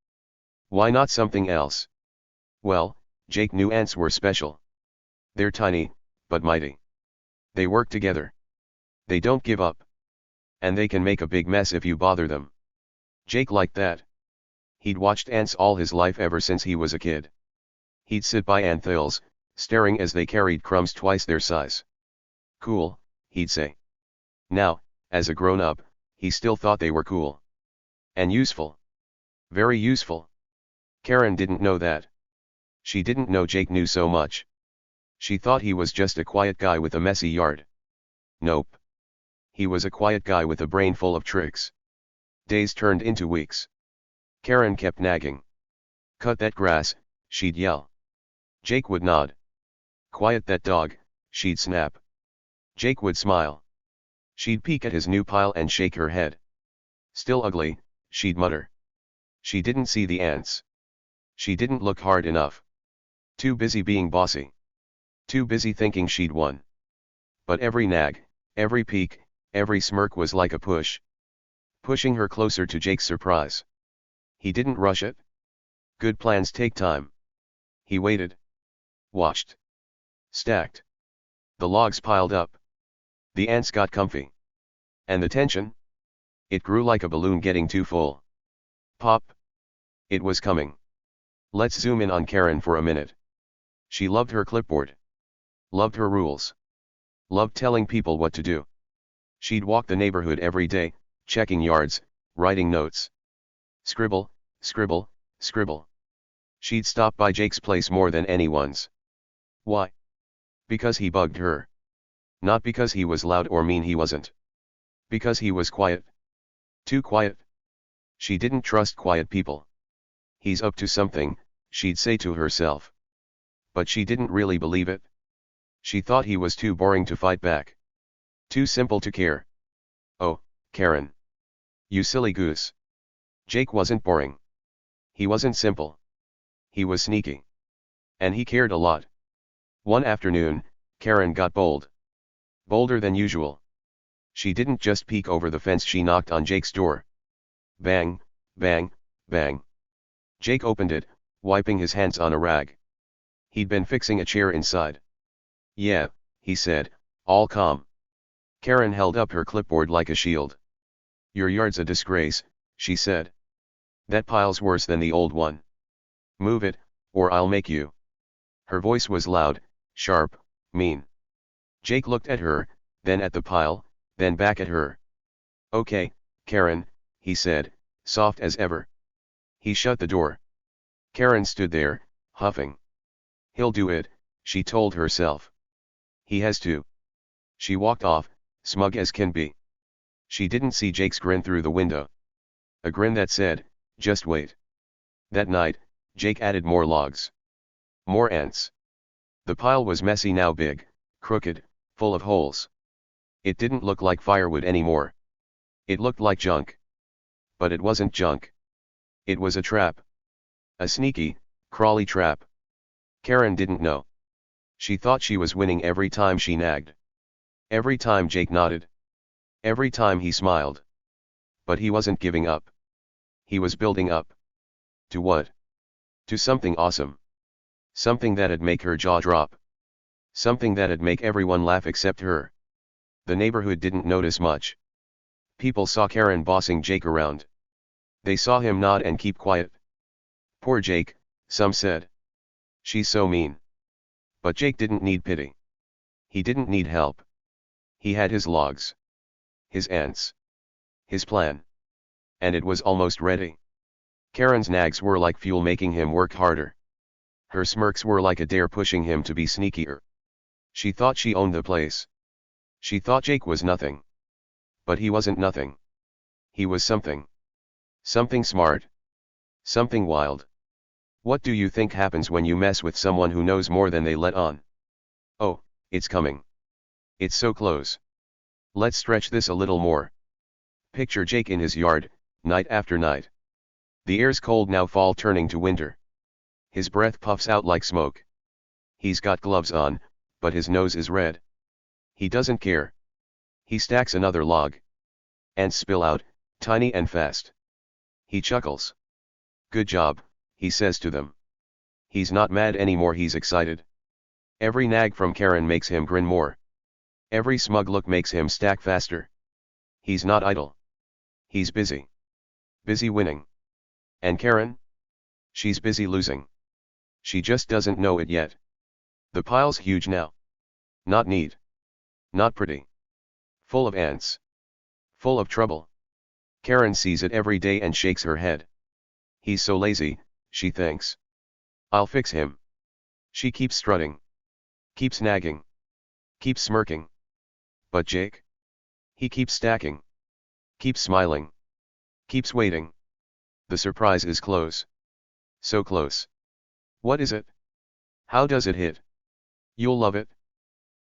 Why not something else? Well, Jake knew ants were special. They're tiny, but mighty. They work together. They don't give up. And they can make a big mess if you bother them. Jake liked that. He'd watched ants all his life ever since he was a kid. He'd sit by ant hills, staring as they carried crumbs twice their size. Cool, he'd say. Now, as a grown-up, he still thought they were cool. And useful. Very useful. Karen didn't know that. She didn't know Jake knew so much. She thought he was just a quiet guy with a messy yard. Nope. He was a quiet guy with a brain full of tricks. Days turned into weeks. Karen kept nagging. Cut that grass, she'd yell. Jake would nod. Quiet that dog, she'd snap. Jake would smile. She'd peek at his new pile and shake her head. Still ugly, she'd mutter. She didn't see the ants. She didn't look hard enough. Too busy being bossy. Too busy thinking she'd won. But every nag, every peek, every smirk was like a push. Pushing her closer to Jake's surprise. He didn't rush it. Good plans take time. He waited. Watched. Stacked. The logs piled up. The ants got comfy. And the tension? It grew like a balloon getting too full. Pop. It was coming. Let's zoom in on Karen for a minute. She loved her clipboard. Loved her rules. Loved telling people what to do. She'd walk the neighborhood every day, checking yards, writing notes. Scribble, scribble, scribble. She'd stop by Jake's place more than anyone's. Why? Because he bugged her. Not because he was loud or mean, he wasn't. Because he was quiet. Too quiet. She didn't trust quiet people. He's up to something, she'd say to herself. But she didn't really believe it. She thought he was too boring to fight back. Too simple to care. Oh, Karen. You silly goose. Jake wasn't boring. He wasn't simple. He was sneaky. And he cared a lot. One afternoon, Karen got bold. Bolder than usual. She didn't just peek over the fence, she knocked on Jake's door. Bang, bang, bang. Jake opened it, wiping his hands on a rag. He'd been fixing a chair inside. Yeah, he said, all calm. Karen held up her clipboard like a shield. Your yard's a disgrace, she said. That pile's worse than the old one. Move it, or I'll make you. Her voice was loud, sharp, mean. Jake looked at her, then at the pile, then back at her. Okay, Karen, he said, soft as ever. He shut the door. Karen stood there, huffing. He'll do it, she told herself. He has to. She walked off, smug as can be. She didn't see Jake's grin through the window. A grin that said, just wait. That night, Jake added more logs. More ants. The pile was messy now, big, crooked, full of holes. It didn't look like firewood anymore. It looked like junk. But it wasn't junk. It was a trap. A sneaky, crawly trap. Karen didn't know. She thought she was winning every time she nagged. Every time Jake nodded. Every time he smiled. But he wasn't giving up. He was building up. To what? To something awesome. Something that'd make her jaw drop. Something that'd make everyone laugh except her. The neighborhood didn't notice much. People saw Karen bossing Jake around. They saw him nod and keep quiet. Poor Jake, some said. She's so mean. But Jake didn't need pity. He didn't need help. He had his logs. His ants. His plan. And it was almost ready. Karen's nags were like fuel, making him work harder. Her smirks were like a dare, pushing him to be sneakier. She thought she owned the place. She thought Jake was nothing. But he wasn't nothing. He was something. Something smart. Something wild. What do you think happens when you mess with someone who knows more than they let on? Oh, it's coming. It's so close. Let's stretch this a little more. Picture Jake in his yard, night after night. The air's cold now, fall turning to winter. His breath puffs out like smoke. He's got gloves on, but his nose is red. He doesn't care. He stacks another log. Ants spill out, tiny and fast. He chuckles. Good job, he says to them. He's not mad anymore, he's excited. Every nag from Karen makes him grin more. Every smug look makes him stack faster. He's not idle. He's busy. Busy winning. And Karen? She's busy losing. She just doesn't know it yet. The pile's huge now. Not neat. Not pretty. Full of ants. Full of trouble. Karen sees it every day and shakes her head. He's so lazy, she thinks. I'll fix him. She keeps strutting. Keeps nagging. Keeps smirking. But Jake? He keeps stacking. Keeps smiling. Keeps waiting. The surprise is close. So close. What is it? How does it hit? You'll love it.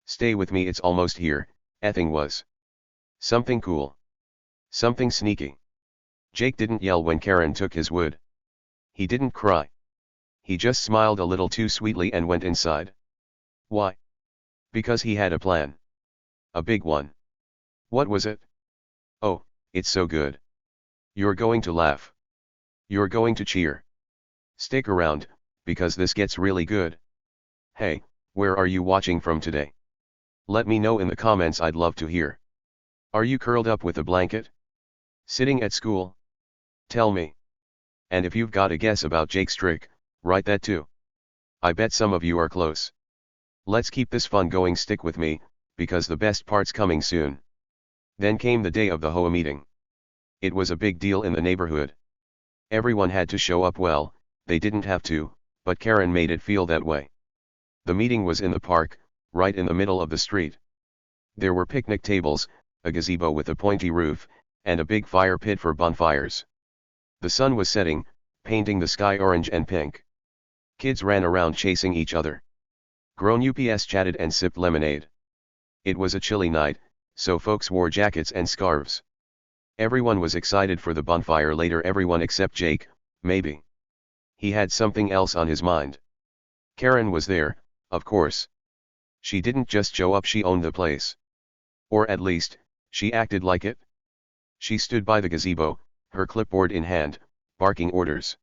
Stay with me, it's almost here. Ething was. Something cool. Something sneaky. Jake didn't yell when Karen took his wood. He didn't cry. He just smiled a little too sweetly and went inside. Why? Because he had a plan. A big one. What was it? Oh, it's so good. You're going to laugh. You're going to cheer. Stick around, because this gets really good. Hey, where are you watching from today? Let me know in the comments, I'd love to hear. Are you curled up with a blanket? Sitting at school? Tell me. And if you've got a guess about Jake's trick, write that too. I bet some of you are close. Let's keep this fun going, stick with me, because the best part's coming soon. Then came the day of the HOA meeting. It was a big deal in the neighborhood. Everyone had to show up. Well, they didn't have to, but Karen made it feel that way. The meeting was in the park, right in the middle of the street. There were picnic tables, a gazebo with a pointy roof, and a big fire pit for bonfires. The sun was setting, painting the sky orange and pink. Kids ran around chasing each other. Grown-ups chatted and sipped lemonade. It was a chilly night, so folks wore jackets and scarves. Everyone was excited for the bonfire later, everyone except Jake, maybe. He had something else on his mind. Karen was there, of course. She didn't just show up, she owned the place. Or at least, she acted like it. She stood by the gazebo, her clipboard in hand, barking orders.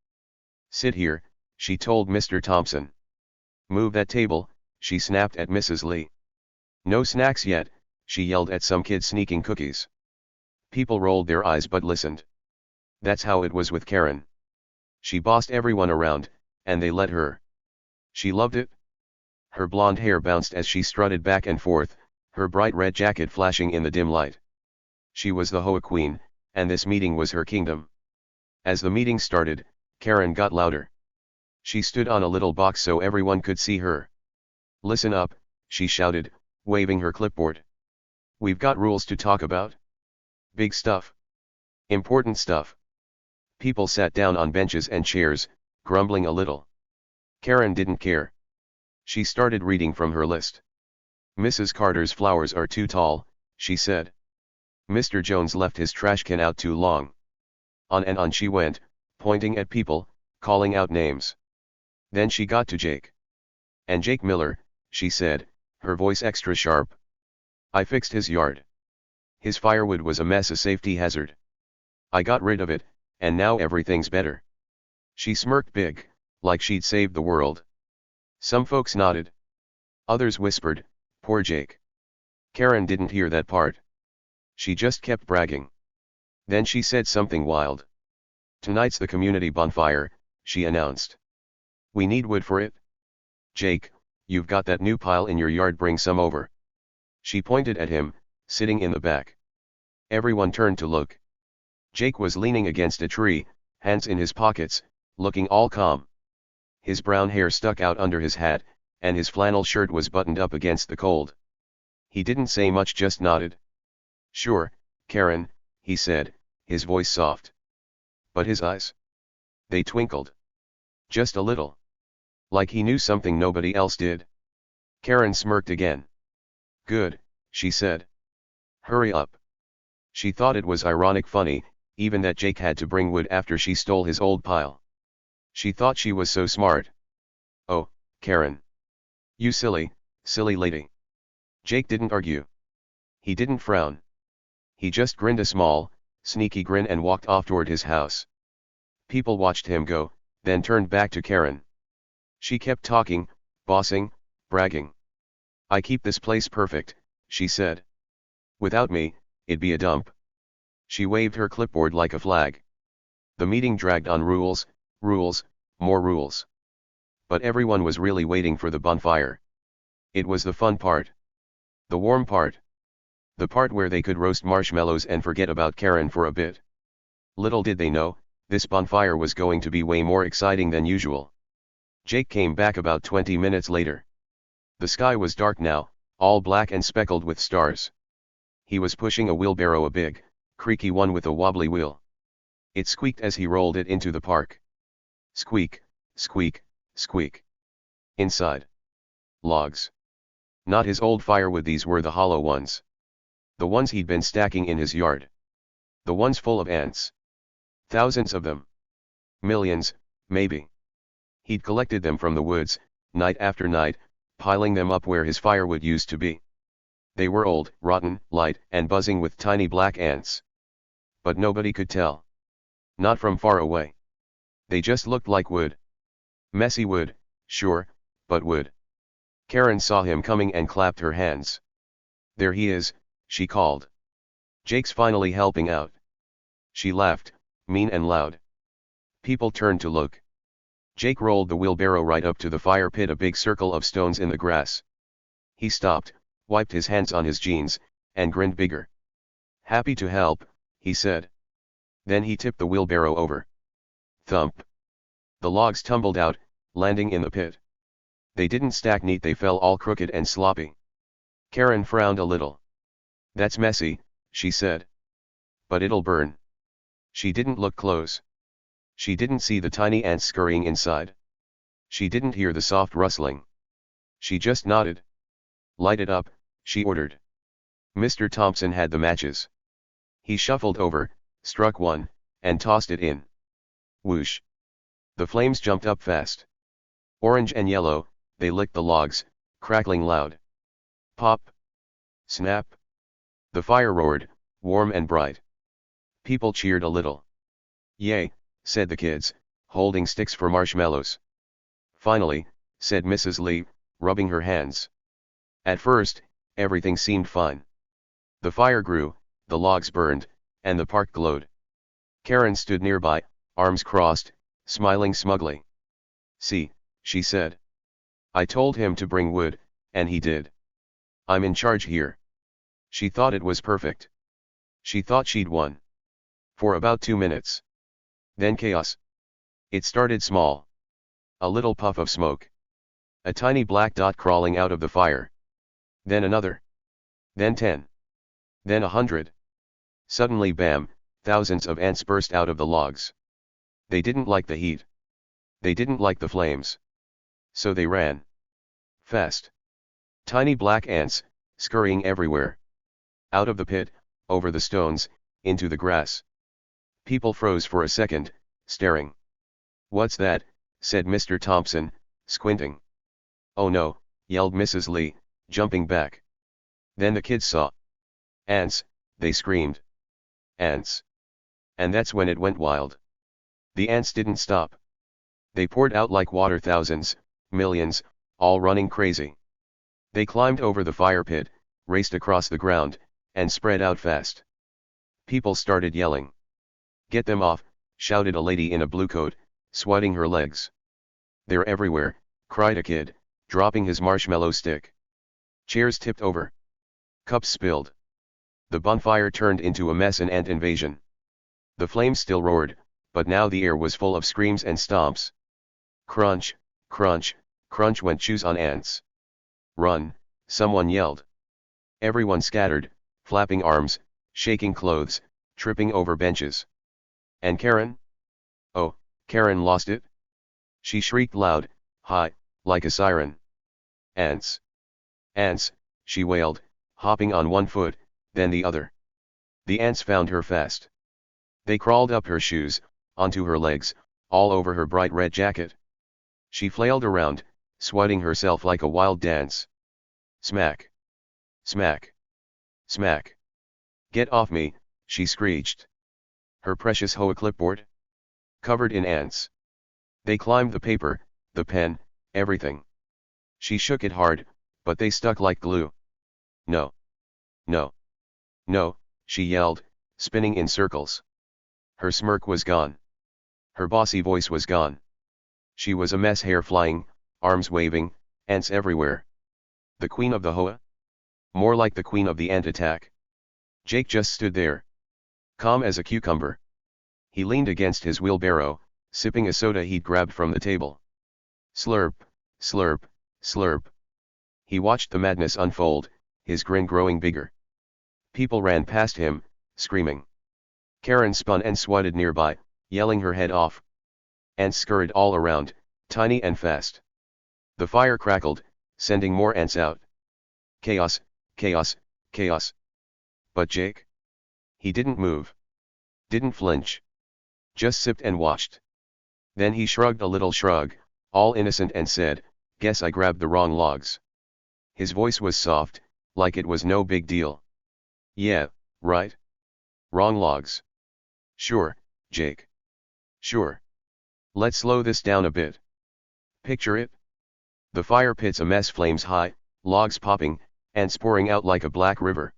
"Sit here," she told Mr. Thompson. "Move that table," she snapped at Mrs. Lee. "No snacks yet," she yelled at some kid sneaking cookies. People rolled their eyes but listened. That's how it was with Karen. She bossed everyone around, and they let her. She loved it. Her blonde hair bounced as she strutted back and forth, her bright red jacket flashing in the dim light. She was the HOA queen, and this meeting was her kingdom. As the meeting started, Karen got louder. She stood on a little box so everyone could see her. "Listen up," she shouted, waving her clipboard. "We've got rules to talk about. Big stuff. Important stuff." People sat down on benches and chairs, grumbling a little. Karen didn't care. She started reading from her list. "Mrs. Carter's flowers are too tall," she said. "Mr. Jones left his trash can out too long." On and on she went, pointing at people, calling out names. Then she got to Jake. "And Jake Miller," she said, her voice extra sharp. "I fixed his yard. His firewood was a mess, a safety hazard. I got rid of it, and now everything's better." She smirked big, like she'd saved the world. Some folks nodded. Others whispered, "Poor Jake." Karen didn't hear that part. She just kept bragging. Then she said something wild. "Tonight's the community bonfire," she announced. "We need wood for it. Jake, you've got that new pile in your yard, bring some over." She pointed at him, sitting in the back. Everyone turned to look. Jake was leaning against a tree, hands in his pockets, looking all calm. His brown hair stuck out under his hat, and his flannel shirt was buttoned up against the cold. He didn't say much, just nodded. "Sure, Karen," he said, his voice soft. But his eyes? They twinkled. Just a little. Like he knew something nobody else did. Karen smirked again. "Good," she said. "Hurry up." She thought it was ironic funny, even that Jake had to bring wood after she stole his old pile. She thought she was so smart. "Oh, Karen. You silly, silly lady." Jake didn't argue. He didn't frown. He just grinned a small, sneaky grin and walked off toward his house. People watched him go, then turned back to Karen. She kept talking, bossing, bragging. "I keep this place perfect," she said. "Without me, it'd be a dump." She waved her clipboard like a flag. The meeting dragged on. Rules, rules, more rules. But everyone was really waiting for the bonfire. It was the fun part. The warm part. The part where they could roast marshmallows and forget about Karen for a bit. Little did they know, this bonfire was going to be way more exciting than usual. Jake came back about 20 minutes later. The sky was dark now, all black and speckled with stars. He was pushing a wheelbarrow, a big, creaky one with a wobbly wheel. It squeaked as he rolled it into the park. Squeak, squeak, squeak. Inside. Logs. Not his old firewood, these were the hollow ones. The ones he'd been stacking in his yard. The ones full of ants. Thousands of them. Millions, maybe. He'd collected them from the woods, night after night, piling them up where his firewood used to be. They were old, rotten, light, and buzzing with tiny black ants. But nobody could tell. Not from far away. They just looked like wood. Messy wood, sure, but wood. Karen saw him coming and clapped her hands. "There he is," she called. "Jake's finally helping out." She laughed, mean and loud. People turned to look. Jake rolled the wheelbarrow right up to the fire pit, a big circle of stones in the grass. He stopped, wiped his hands on his jeans, and grinned bigger. "Happy to help," he said. Then he tipped the wheelbarrow over. Thump. The logs tumbled out, landing in the pit. They didn't stack neat, they fell all crooked and sloppy. Karen frowned a little. "That's messy," she said. "But it'll burn." She didn't look close. She didn't see the tiny ants scurrying inside. She didn't hear the soft rustling. She just nodded. "Light it up," she ordered. Mr. Thompson had the matches. He shuffled over, struck one, and tossed it in. Whoosh. The flames jumped up fast. Orange and yellow, they licked the logs, crackling loud. Pop! Snap! The fire roared, warm and bright. People cheered a little. Yay, said the kids, holding sticks for marshmallows. Finally, said Mrs. Lee, rubbing her hands. At first, everything seemed fine. The fire grew, the logs burned, and the park glowed. Karen stood nearby, arms crossed, smiling smugly. See, she said. I told him to bring wood, and he did. I'm in charge here. She thought it was perfect. She thought she'd won. For about 2 minutes. Then chaos. It started small. A little puff of smoke. A tiny black dot crawling out of the fire. Then another. Then 10. Then 100. Suddenly bam, thousands of ants burst out of the logs. They didn't like the heat. They didn't like the flames. So they ran. Fast. Tiny black ants, scurrying everywhere. Out of the pit, over the stones, into the grass. People froze for a second, staring. What's that? Said Mr. Thompson, squinting. Oh no, yelled Mrs. Lee, jumping back. Then the kids saw. Ants, they screamed. Ants. And that's when it went wild. The ants didn't stop. They poured out like water, thousands, millions, all running crazy. They climbed over the fire pit, raced across the ground, and spread out fast. People started yelling. Get them off, shouted a lady in a blue coat, swatting her legs. They're everywhere, cried a kid, dropping his marshmallow stick. Chairs tipped over. Cups spilled. The bonfire turned into a mess, an ant invasion. The flames still roared, but now the air was full of screams and stomps. Crunch, crunch, crunch went shoes on ants. Run, someone yelled. Everyone scattered, flapping arms, shaking clothes, tripping over benches. And Karen? Oh, Karen lost it? She shrieked loud, high, like a siren. Ants! Ants, she wailed, hopping on one foot, then the other. The ants found her fast. They crawled up her shoes, onto her legs, all over her bright red jacket. She flailed around, swatting herself like a wild dance. Smack! Smack! Smack! Get off me, she screeched. Her precious HOA clipboard? Covered in ants. They climbed the paper, the pen, everything. She shook it hard, but they stuck like glue. No. No. No, she yelled, spinning in circles. Her smirk was gone. Her bossy voice was gone. She was a mess, hair flying, arms waving, ants everywhere. The queen of the HOA? More like the queen of the ant attack. Jake just stood there. Calm as a cucumber. He leaned against his wheelbarrow, sipping a soda he'd grabbed from the table. Slurp, slurp, slurp. He watched the madness unfold, his grin growing bigger. People ran past him, screaming. Karen spun and swatted nearby, yelling her head off. Ants scurried all around, tiny and fast. The fire crackled, sending more ants out. Chaos, chaos, chaos. But Jake? He didn't move. Didn't flinch. Just sipped and watched. Then he shrugged a little shrug, all innocent, and said, "Guess I grabbed the wrong logs." His voice was soft, like it was no big deal. Yeah, right? Wrong logs. Sure, Jake. Sure. Let's slow this down a bit. Picture it. The fire pit's a mess, flames high, logs popping, ants pouring out like a black river.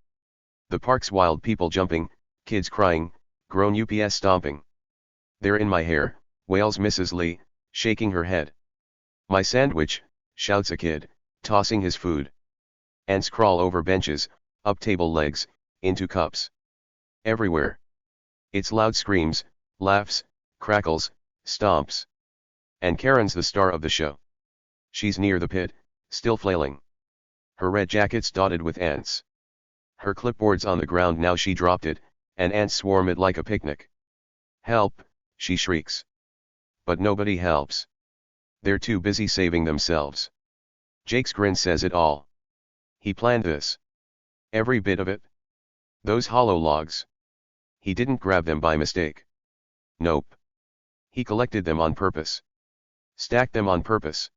The park's wild, people jumping, kids crying, grown ups stomping. They're in my hair, wails Mrs. Lee, shaking her head. My sandwich, shouts a kid, tossing his food. Ants crawl over benches, up table legs, into cups. Everywhere. It's loud screams, laughs, crackles, stomps. And Karen's the star of the show. She's near the pit, still flailing. Her red jacket's dotted with ants. Her clipboard's on the ground now, she dropped it, and ants swarm it like a picnic. Help, she shrieks. But nobody helps. They're too busy saving themselves. Jake's grin says it all. He planned this. Every bit of it. Those hollow logs. He didn't grab them by mistake. Nope. He collected them on purpose. Stacked them on purpose.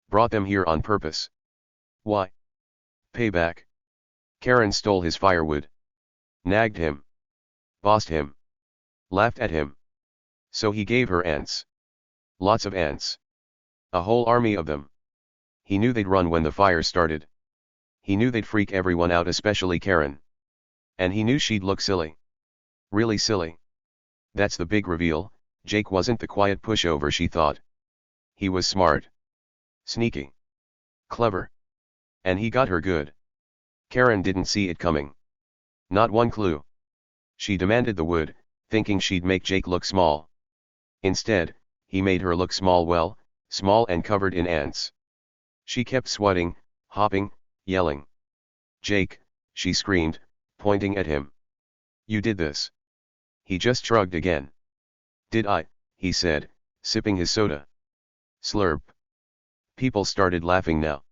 Brought them here on purpose. Why? Payback. Karen stole his firewood. Nagged him. Bossed him. Laughed at him. So he gave her ants. Lots of ants. A whole army of them. He knew they'd run when the fire started. He knew they'd freak everyone out, especially Karen. And he knew she'd look silly. Really silly. That's the big reveal. Jake wasn't the quiet pushover she thought. He was smart. Sneaky. Clever. And he got her good. Karen didn't see it coming. Not one clue. She demanded the wood, thinking she'd make Jake look small. Instead, he made her look small, well, small and covered in ants. She kept sweating, hopping, yelling. "Jake," she screamed, pointing at him. "You did this." He just shrugged again. "Did I?" he said, sipping his soda. Slurp. People started laughing now.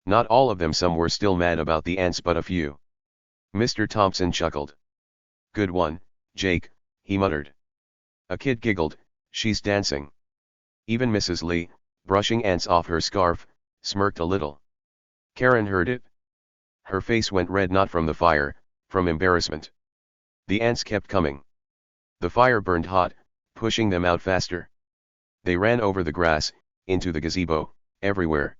Not all of them, some were still mad about the ants, but a few. Mr. Thompson chuckled. "Good one, Jake," he muttered. A kid giggled, "She's dancing." Even Mrs. Lee, brushing ants off her scarf, smirked a little. Karen heard it. Her face went red, not from the fire, from embarrassment. The ants kept coming. The fire burned hot, pushing them out faster. They ran over the grass, into the gazebo, everywhere.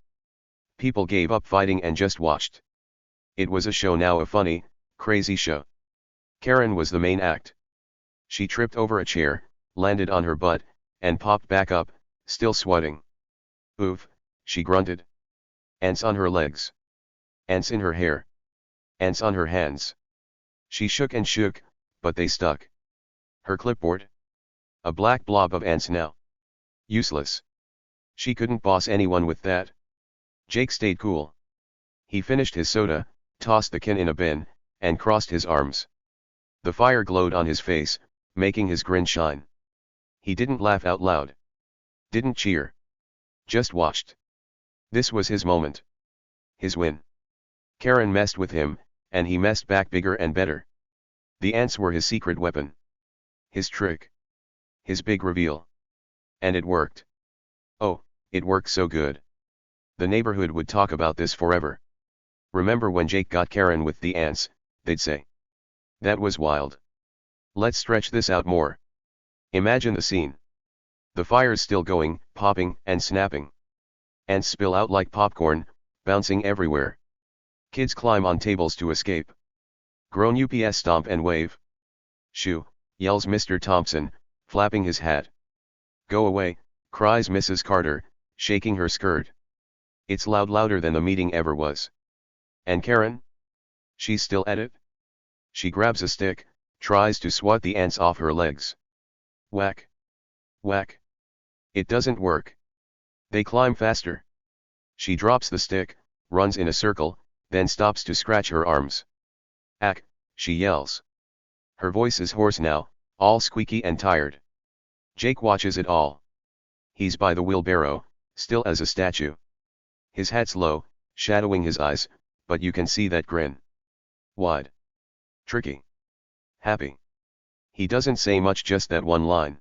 People gave up fighting and just watched. It was a show now, a funny, crazy show. Karen was the main act. She tripped over a chair, landed on her butt, and popped back up, still sweating. "Oof," she grunted. Ants on her legs. Ants in her hair. Ants on her hands. She shook and shook, but they stuck. Her clipboard? A black blob of ants now. Useless. She couldn't boss anyone with that. Jake stayed cool. He finished his soda, tossed the can in a bin, and crossed his arms. The fire glowed on his face, making his grin shine. He didn't laugh out loud. Didn't cheer. Just watched. This was his moment. His win. Karen messed with him, and he messed back bigger and better. The ants were his secret weapon. His trick. His big reveal. And it worked. Oh, it worked so good. The neighborhood would talk about this forever. Remember when Jake got Karen with the ants, they'd say. That was wild. Let's stretch this out more. Imagine the scene. The fire's still going, popping and snapping. Ants spill out like popcorn, bouncing everywhere. Kids climb on tables to escape. Grown ups stomp and wave. "Shoo," yells Mr. Thompson, flapping his hat. "Go away," cries Mrs. Carter, shaking her skirt. It's loud, louder than the meeting ever was. And Karen? She's still at it? She grabs a stick, tries to swat the ants off her legs. Whack. Whack. It doesn't work. They climb faster. She drops the stick, runs in a circle, then stops to scratch her arms. "Ack," she yells. Her voice is hoarse now, all squeaky and tired. Jake watches it all. He's by the wheelbarrow, still as a statue. His hat's low, shadowing his eyes, but you can see that grin. Wide. Tricky. Happy. He doesn't say much, just that one line.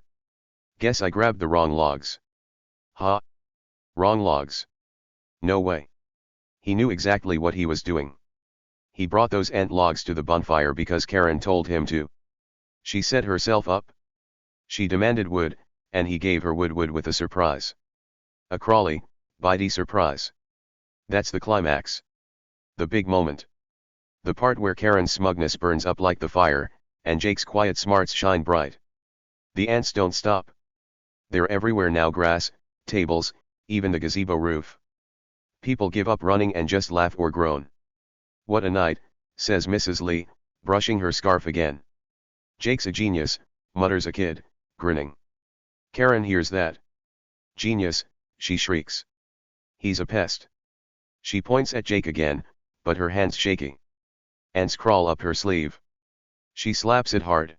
"Guess I grabbed the wrong logs." Ha! Wrong logs. No way. He knew exactly what he was doing. He brought those ant logs to the bonfire because Karen told him to. She set herself up. She demanded wood, and he gave her wood with a surprise. A crawly, bitey surprise. That's the climax. The big moment. The part where Karen's smugness burns up like the fire, and Jake's quiet smarts shine bright. The ants don't stop. They're everywhere now, grass, tables, even the gazebo roof. People give up running and just laugh or groan. "What a night," says Mrs. Lee, brushing her scarf again. "Jake's a genius," mutters a kid, grinning. Karen hears that. "Genius," she shrieks. "He's a pest." She points at Jake again, but her hand's shaky. Ants crawl up her sleeve. She slaps it hard.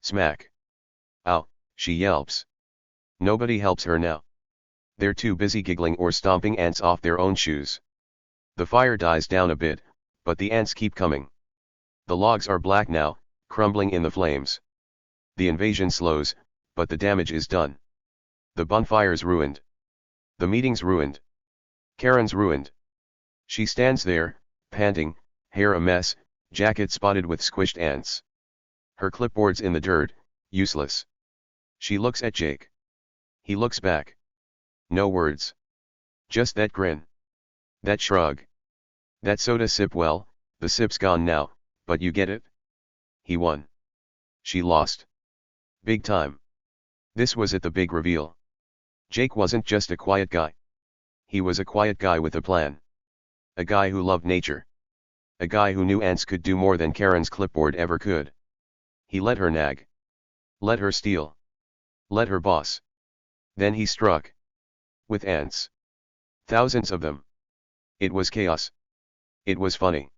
Smack. "Ow," she yelps. Nobody helps her now. They're too busy giggling or stomping ants off their own shoes. The fire dies down a bit, but the ants keep coming. The logs are black now, crumbling in the flames. The invasion slows, but the damage is done. The bonfire's ruined. The meeting's ruined. Karen's ruined. She stands there, panting, hair a mess, jacket spotted with squished ants. Her clipboard's in the dirt, useless. She looks at Jake. He looks back. No words. Just that grin. That shrug. That soda sip. Well, the sip's gone now, but you get it? He won. She lost. Big time. This was it, the big reveal. Jake wasn't just a quiet guy. He was a quiet guy with a plan. A guy who loved nature. A guy who knew ants could do more than Karen's clipboard ever could. He let her nag. Let her steal. Let her boss. Then he struck. With ants. Thousands of them. It was chaos. It was funny.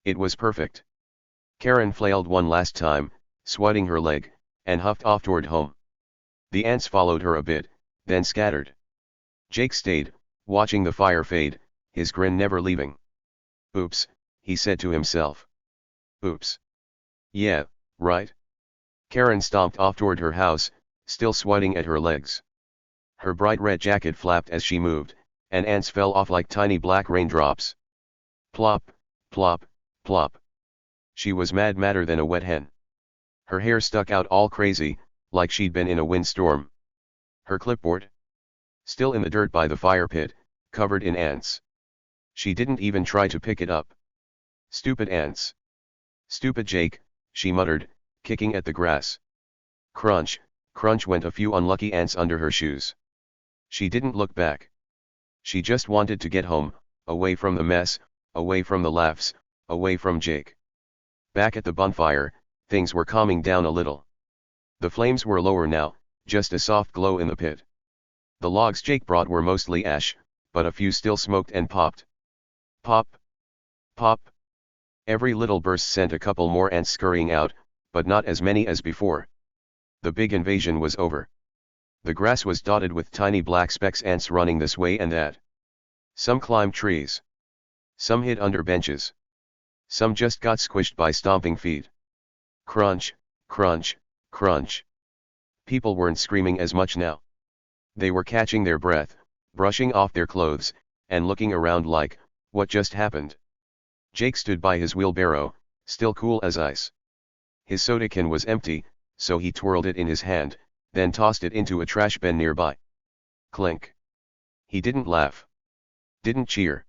It was perfect. Karen flailed one last time, swatting her leg, and huffed off toward home. The ants followed her a bit, then scattered. Jake stayed, watching the fire fade, his grin never leaving. Oops, he said to himself. Oops. Yeah, right. Karen stomped off toward her house, still swatting at her legs. Her bright red jacket flapped as she moved, and ants fell off like tiny black raindrops. Plop, plop, plop. She was madder than a wet hen. Her hair stuck out all crazy, like she'd been in a windstorm. Her clipboard? Still in the dirt by the fire pit, covered in ants. She didn't even try to pick it up. Stupid ants. Stupid Jake, she muttered, kicking at the grass. Crunch, crunch went a few unlucky ants under her shoes. She didn't look back. She just wanted to get home, away from the mess, away from the laughs, away from Jake. Back at the bonfire, things were calming down a little. The flames were lower now, just a soft glow in the pit. The logs Jake brought were mostly ash, but a few still smoked and popped. Pop. Pop. Every little burst sent a couple more ants scurrying out, but not as many as before. The big invasion was over. The grass was dotted with tiny black specks, ants running this way and that. Some climbed trees. Some hid under benches. Some just got squished by stomping feet. Crunch, crunch, crunch. People weren't screaming as much now. They were catching their breath, brushing off their clothes, and looking around like, what just happened? Jake stood by his wheelbarrow, still cool as ice. His soda can was empty, so he twirled it in his hand, then tossed it into a trash bin nearby. Clink. He didn't laugh. Didn't cheer.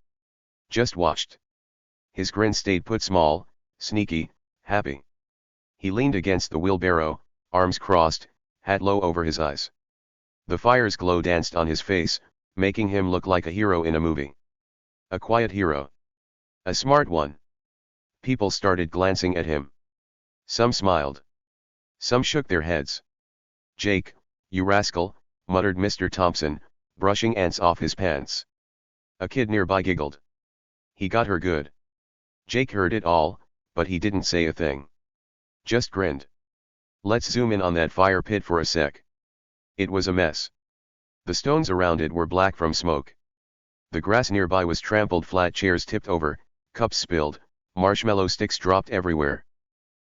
Just watched. His grin stayed put, small, sneaky, happy. He leaned against the wheelbarrow, arms crossed, hat low over his eyes. The fire's glow danced on his face, making him look like a hero in a movie. A quiet hero. A smart one. People started glancing at him. Some smiled. Some shook their heads. Jake, you rascal, muttered Mr. Thompson, brushing ants off his pants. A kid nearby giggled. He got her good. Jake heard it all, but he didn't say a thing. Just grinned. Let's zoom in on that fire pit for a sec. It was a mess. The stones around it were black from smoke. The grass nearby was trampled flat, chairs tipped over, cups spilled, marshmallow sticks dropped everywhere.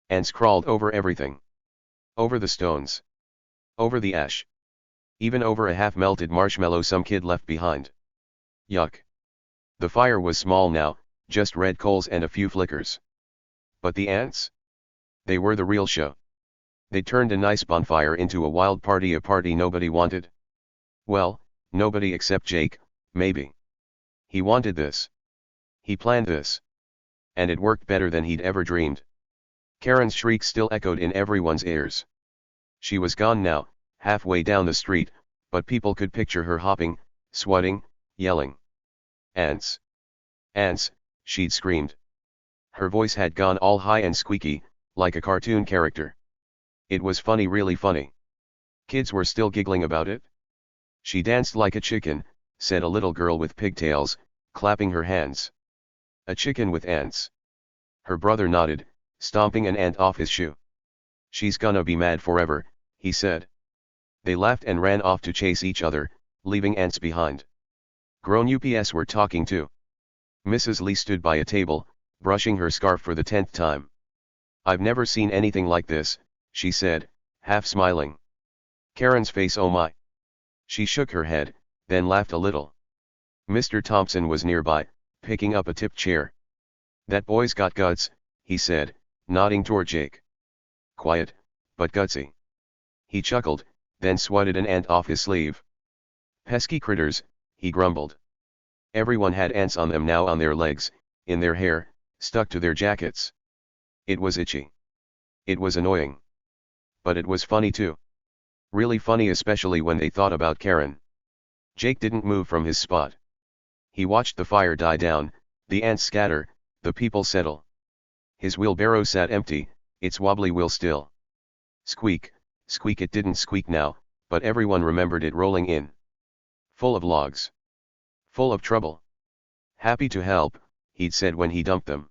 Ants crawled over everything. Over the stones. Over the ash. Even over a half-melted marshmallow some kid left behind. Yuck. The fire was small now, just red coals and a few flickers. But the ants? They were the real show. They turned a nice bonfire into a wild party, a party nobody wanted. Well, nobody except Jake, maybe. He wanted this. He planned this. And it worked better than he'd ever dreamed. Karen's shriek still echoed in everyone's ears. She was gone now, halfway down the street, but people could picture her hopping, swatting, yelling. Ants! Ants, she'd screamed. Her voice had gone all high and squeaky, like a cartoon character. It was funny, really funny. Kids were still giggling about it. She danced like a chicken, said a little girl with pigtails, clapping her hands. A chicken with ants. Her brother nodded, stomping an ant off his shoe. She's gonna be mad forever, he said. They laughed and ran off to chase each other, leaving ants behind. Grown UPS were talking too. Mrs. Lee stood by a table, brushing her scarf for the 10th time. I've never seen anything like this, she said, half smiling. Karen's face, oh my. She shook her head, then laughed a little. Mr. Thompson was nearby, picking up a tip chair. That boy's got guts, he said, nodding toward Jake. Quiet, but gutsy. He chuckled, then swatted an ant off his sleeve. Pesky critters, he grumbled. Everyone had ants on them now, on their legs, in their hair, stuck to their jackets. It was itchy. It was annoying. But it was funny too. Really funny, especially when they thought about Karen. Jake didn't move from his spot. He watched the fire die down, the ants scatter, the people settle. His wheelbarrow sat empty, its wobbly wheel still. Squeak, squeak, it didn't squeak now, but everyone remembered it rolling in. Full of logs. Full of trouble. Happy to help, he'd said when he dumped them.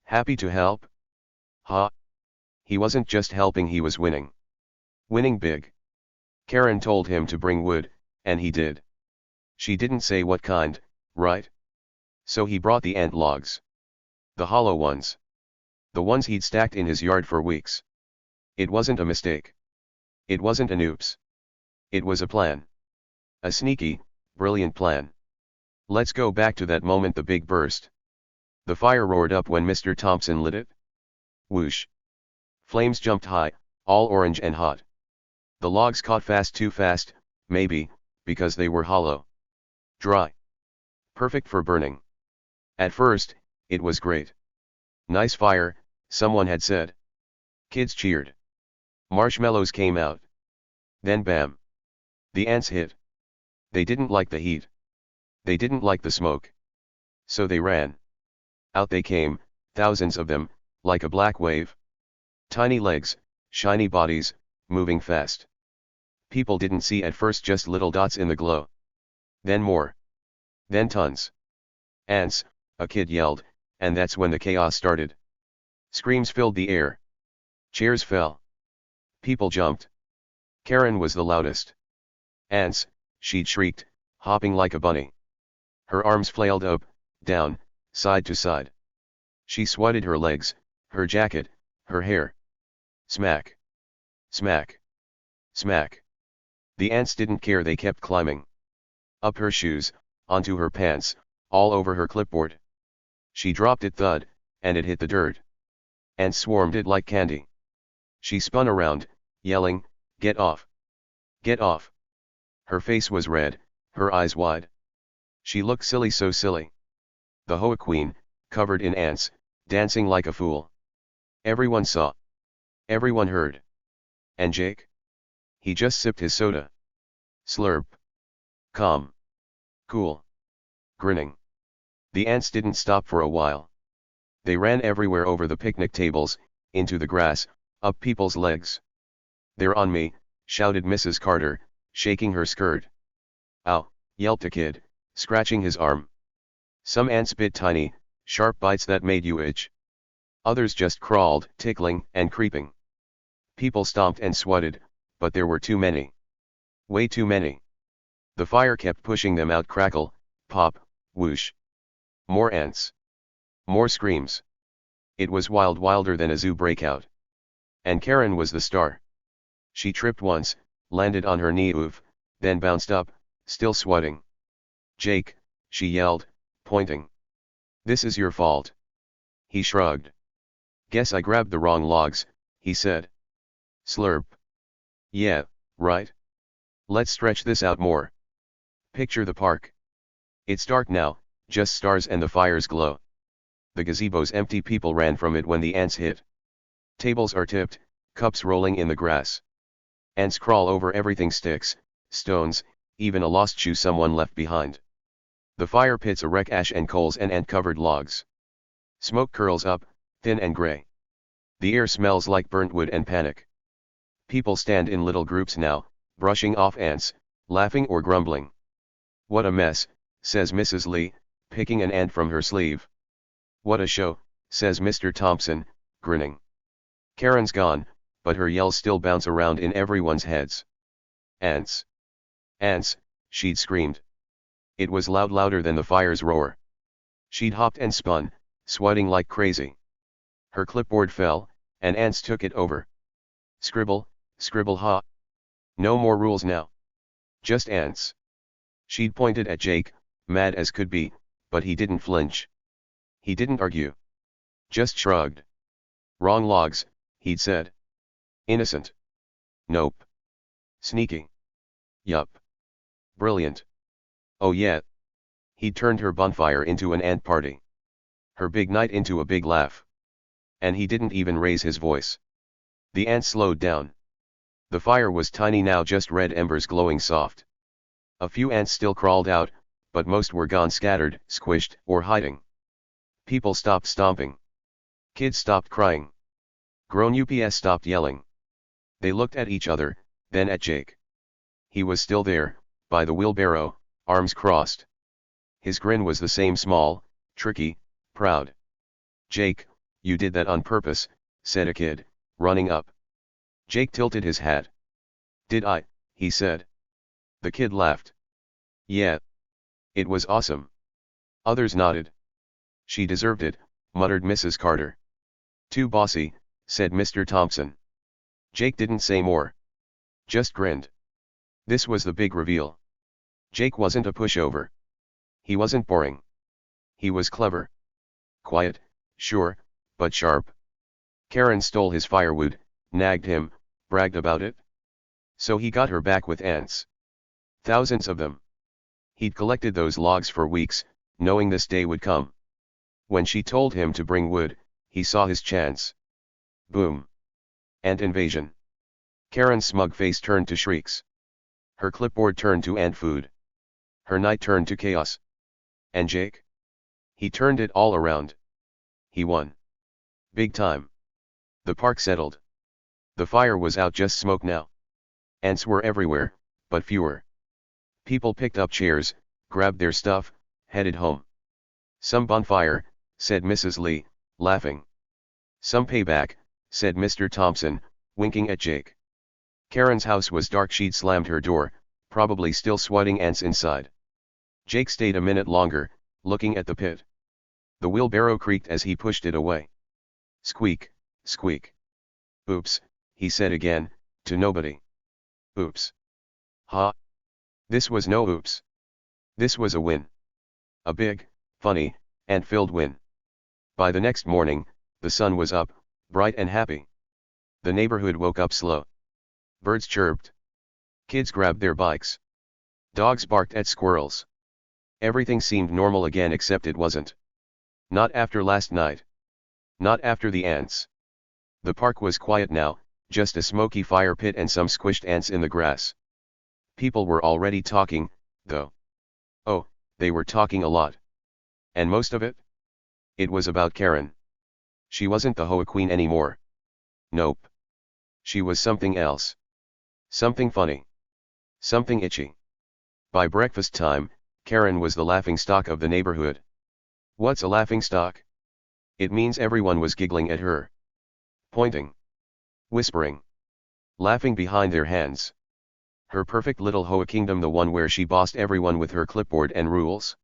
Happy to help? Ha! He wasn't just helping, he was winning. Winning big. Karen told him to bring wood, and he did. She didn't say what kind, right? So he brought the ant logs. The hollow ones. The ones he'd stacked in his yard for weeks. It wasn't a mistake. It wasn't an oops. It was a plan. A sneaky, brilliant plan. Let's go back to that moment, the big burst. The fire roared up when Mr. Thompson lit it. Whoosh. Flames jumped high, all orange and hot. The logs caught fast, too fast, maybe, because they were hollow. Dry. Perfect for burning. At first, it was great. Nice fire, someone had said. Kids cheered. Marshmallows came out. Then bam. The ants hit. They didn't like the heat. They didn't like the smoke. So they ran. Out they came, thousands of them, like a black wave. Tiny legs, shiny bodies, moving fast. People didn't see at first, just little dots in the glow. Then more. Then tons. Ants, a kid yelled, and that's when the chaos started. Screams filled the air. Chairs fell. People jumped. Karen was the loudest. Ants, she'd shrieked, hopping like a bunny. Her arms flailed up, down, side to side. She swatted her legs, her jacket, her hair. Smack. Smack. Smack. The ants didn't care, they kept climbing. Up her shoes, onto her pants, all over her clipboard. She dropped it, thud, and it hit the dirt. Ants swarmed it like candy. She spun around, yelling, "Get off! Get off!" Her face was red, her eyes wide. She looked silly, so silly. The HOA queen, covered in ants, dancing like a fool. Everyone saw. Everyone heard. And Jake? He just sipped his soda. Slurp. Calm. Cool. Grinning. The ants didn't stop for a while. They ran everywhere, over the picnic tables, into the grass, up people's legs. "They're on me," shouted Mrs. Carter, shaking her skirt. "Ow," yelped a kid, scratching his arm. Some ants bit tiny, sharp bites that made you itch. Others just crawled, tickling and creeping. People stomped and swatted, but there were too many. Way too many. The fire kept pushing them out. Crackle, pop, whoosh. More ants. More screams. It was wild, wilder than a zoo breakout. And Karen was the star. She tripped once, landed on her knee, oof, then bounced up, still swatting. "Jake," she yelled, pointing. "This is your fault." He shrugged. "Guess I grabbed the wrong logs," he said. Slurp. "Yeah, right. Let's stretch this out more. Picture the park. It's dark now, just stars and the fire's glow. The gazebo's empty, people ran from it when the ants hit. Tables are tipped, cups rolling in the grass. Ants crawl over everything, sticks, stones, even a lost shoe someone left behind. The fire pit's a wreck, ash and coals and ant-covered logs. Smoke curls up, thin and gray. The air smells like burnt wood and panic. People stand in little groups now, brushing off ants, laughing or grumbling. "What a mess," says Mrs. Lee, picking an ant from her sleeve. "What a show," says Mr. Thompson, grinning. Karen's gone, but her yells still bounce around in everyone's heads. "Ants! Ants!" she'd screamed. It was loud, louder than the fire's roar. She'd hopped and spun, swatting like crazy. Her clipboard fell, and ants took it over. Scribble, scribble, ha! No more rules now. Just ants. She'd pointed at Jake, mad as could be, but he didn't flinch. He didn't argue. Just shrugged. Wrong logs, he'd said. Innocent. Nope. Sneaky. Yup. Brilliant. Oh yeah. He'd turned her bonfire into an ant party. Her big night into a big laugh. And he didn't even raise his voice. The ants slowed down. The fire was tiny now, just red embers glowing soft. A few ants still crawled out, but most were gone, scattered, squished, or hiding. People stopped stomping. Kids stopped crying. Grown ups stopped yelling. They looked at each other, then at Jake. He was still there, by the wheelbarrow, arms crossed. His grin was the same, small, tricky, proud. "Jake, you did that on purpose," said a kid, running up. Jake tilted his hat. "Did I?" he said. The kid laughed. "Yeah. It was awesome." Others nodded. "She deserved it," muttered Mrs. Carter. "Too bossy," said Mr. Thompson. Jake didn't say more. Just grinned. This was the big reveal. Jake wasn't a pushover. He wasn't boring. He was clever. Quiet, sure, but sharp. Karen stole his firewood, nagged him, bragged about it. So he got her back with ants. Thousands of them. He'd collected those logs for weeks, knowing this day would come. When she told him to bring wood, he saw his chance. Boom. Ant invasion. Karen's smug face turned to shrieks. Her clipboard turned to ant food. Her night turned to chaos. And Jake? He turned it all around. He won. Big time. The park settled. The fire was out, just smoke now. Ants were everywhere, but fewer. People picked up chairs, grabbed their stuff, headed home. "Some bonfire," said Mrs. Lee, laughing. "Some payback," said Mr. Thompson, winking at Jake. Karen's house was dark. She'd slammed her door, probably still swatting ants inside. Jake stayed a minute longer, looking at the pit. The wheelbarrow creaked as he pushed it away. Squeak, squeak. "Oops," he said again, to nobody. "Oops. Ha. This was no oops. This was a win. A big, funny, ant-filled win." By the next morning, the sun was up, bright and happy. The neighborhood woke up slow. Birds chirped. Kids grabbed their bikes. Dogs barked at squirrels. Everything seemed normal again, except it wasn't. Not after last night. Not after the ants. The park was quiet now, just a smoky fire pit and some squished ants in the grass. People were already talking, though. Oh, they were talking a lot. And most of it? It was about Karen. She wasn't the HOA queen anymore. Nope. She was something else. Something funny. Something itchy. By breakfast time, Karen was the laughingstock of the neighborhood. What's a laughingstock? It means everyone was giggling at her. Pointing. Whispering. Laughing behind their hands. Her perfect little HOA kingdom, the one where she bossed everyone with her clipboard and rules.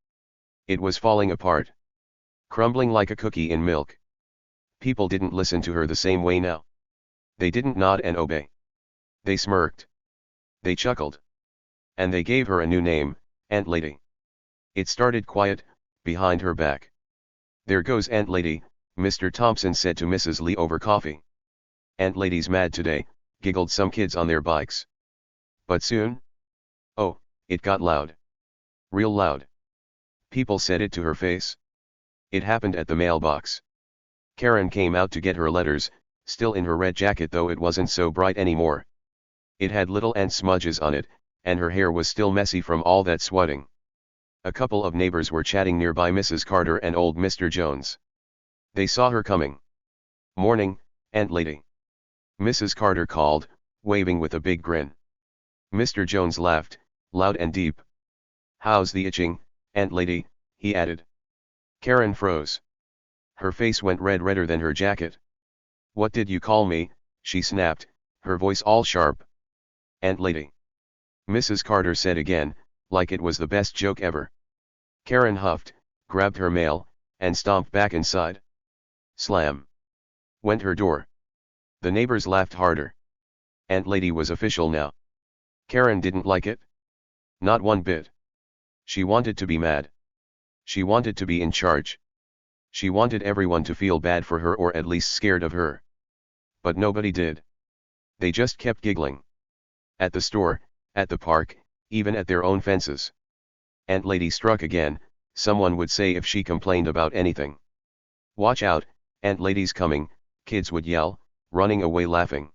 It was falling apart. Crumbling like a cookie in milk. People didn't listen to her the same way now. They didn't nod and obey. They smirked. They chuckled. And they gave her a new name, Ant Lady. It started quiet, behind her back. "There goes Ant Lady," Mr. Thompson said to Mrs. Lee over coffee. "Ant Lady's mad today," giggled some kids on their bikes. But soon? Oh, it got loud. Real loud. People said it to her face. It happened at the mailbox. Karen came out to get her letters, still in her red jacket, though it wasn't so bright anymore. It had little ant smudges on it, and her hair was still messy from all that swatting. A couple of neighbors were chatting nearby, Mrs. Carter and old Mr. Jones. They saw her coming. "Morning, Ant Lady," Mrs. Carter called, waving with a big grin. Mr. Jones laughed, loud and deep. "How's the itching, Ant Lady?" he added. Karen froze. Her face went redder than her jacket. "What did you call me?" she snapped, her voice all sharp. "Ant Lady," Mrs. Carter said again, like it was the best joke ever. Karen huffed, grabbed her mail, and stomped back inside. Slam went her door. The neighbors laughed harder. Ant Lady was official now. Karen didn't like it. Not one bit. She wanted to be mad. She wanted to be in charge. She wanted everyone to feel bad for her or at least scared of her. But nobody did. They just kept giggling. At the store, at the park, even at their own fences. Ant Lady struck again, someone would say if she complained about anything. Watch out, Ant Lady's coming, kids would yell, running away laughing.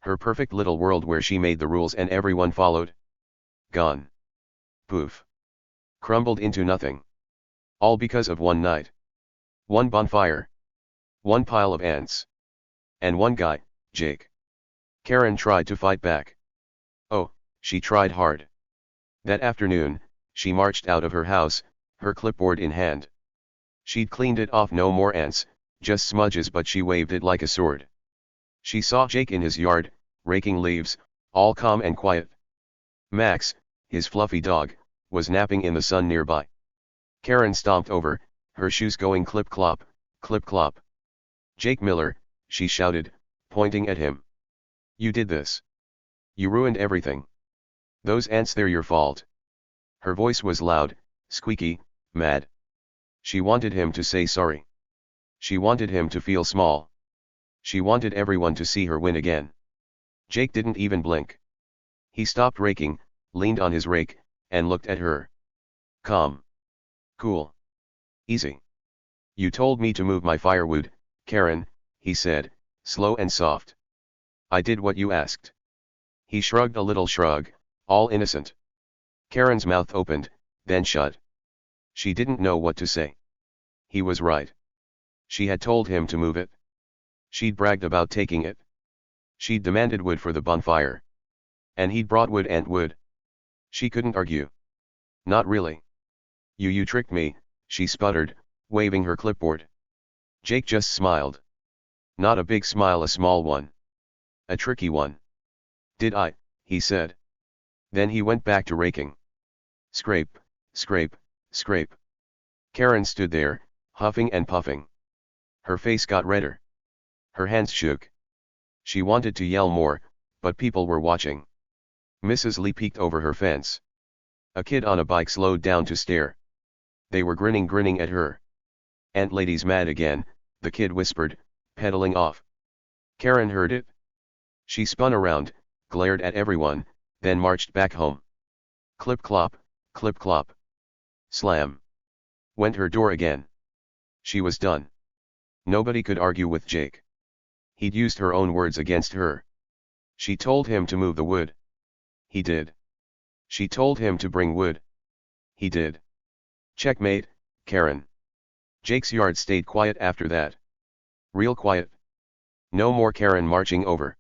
Her perfect little world where she made the rules and everyone followed. Gone. Poof. Crumbled into nothing. All because of one night. One bonfire. One pile of ants. And one guy, Jake. Karen tried to fight back. Oh, she tried hard. That afternoon, she marched out of her house, her clipboard in hand. She'd cleaned it off, no more ants, just smudges, but she waved it like a sword. She saw Jake in his yard, raking leaves, all calm and quiet. Max, his fluffy dog, was napping in the sun nearby. Karen stomped over, her shoes going clip-clop, clip-clop. Jake Miller, she shouted, pointing at him. You did this. You ruined everything. Those ants, they're your fault. Her voice was loud, squeaky, mad. She wanted him to say sorry. She wanted him to feel small. She wanted everyone to see her win again. Jake didn't even blink. He stopped raking, leaned on his rake, and looked at her. Calm. Cool. Easy. You told me to move my firewood, Karen, he said, slow and soft. I did what you asked. He shrugged a little shrug, all innocent. Karen's mouth opened, then shut. She didn't know what to say. He was right. She had told him to move it. She'd bragged about taking it. She'd demanded wood for the bonfire. And he'd brought wood and wood. She couldn't argue. Not really. You tricked me, she sputtered, waving her clipboard. Jake just smiled. Not a big smile, a small one. A tricky one. Did I? He said. Then he went back to raking. Scrape, scrape, scrape. Karen stood there, huffing and puffing. Her face got redder. Her hands shook. She wanted to yell more, but people were watching. Mrs. Lee peeked over her fence. A kid on a bike slowed down to stare. They were grinning at her. Ant Lady's mad again, the kid whispered, pedaling off. Karen heard it. She spun around, glared at everyone, then marched back home. Clip-clop, clip-clop. Slam. Went her door again. She was done. Nobody could argue with Jake. He'd used her own words against her. She told him to move the wood. He did. She told him to bring wood. He did. Checkmate, Karen. Jake's yard stayed quiet after that. Real quiet. No more Karen marching over.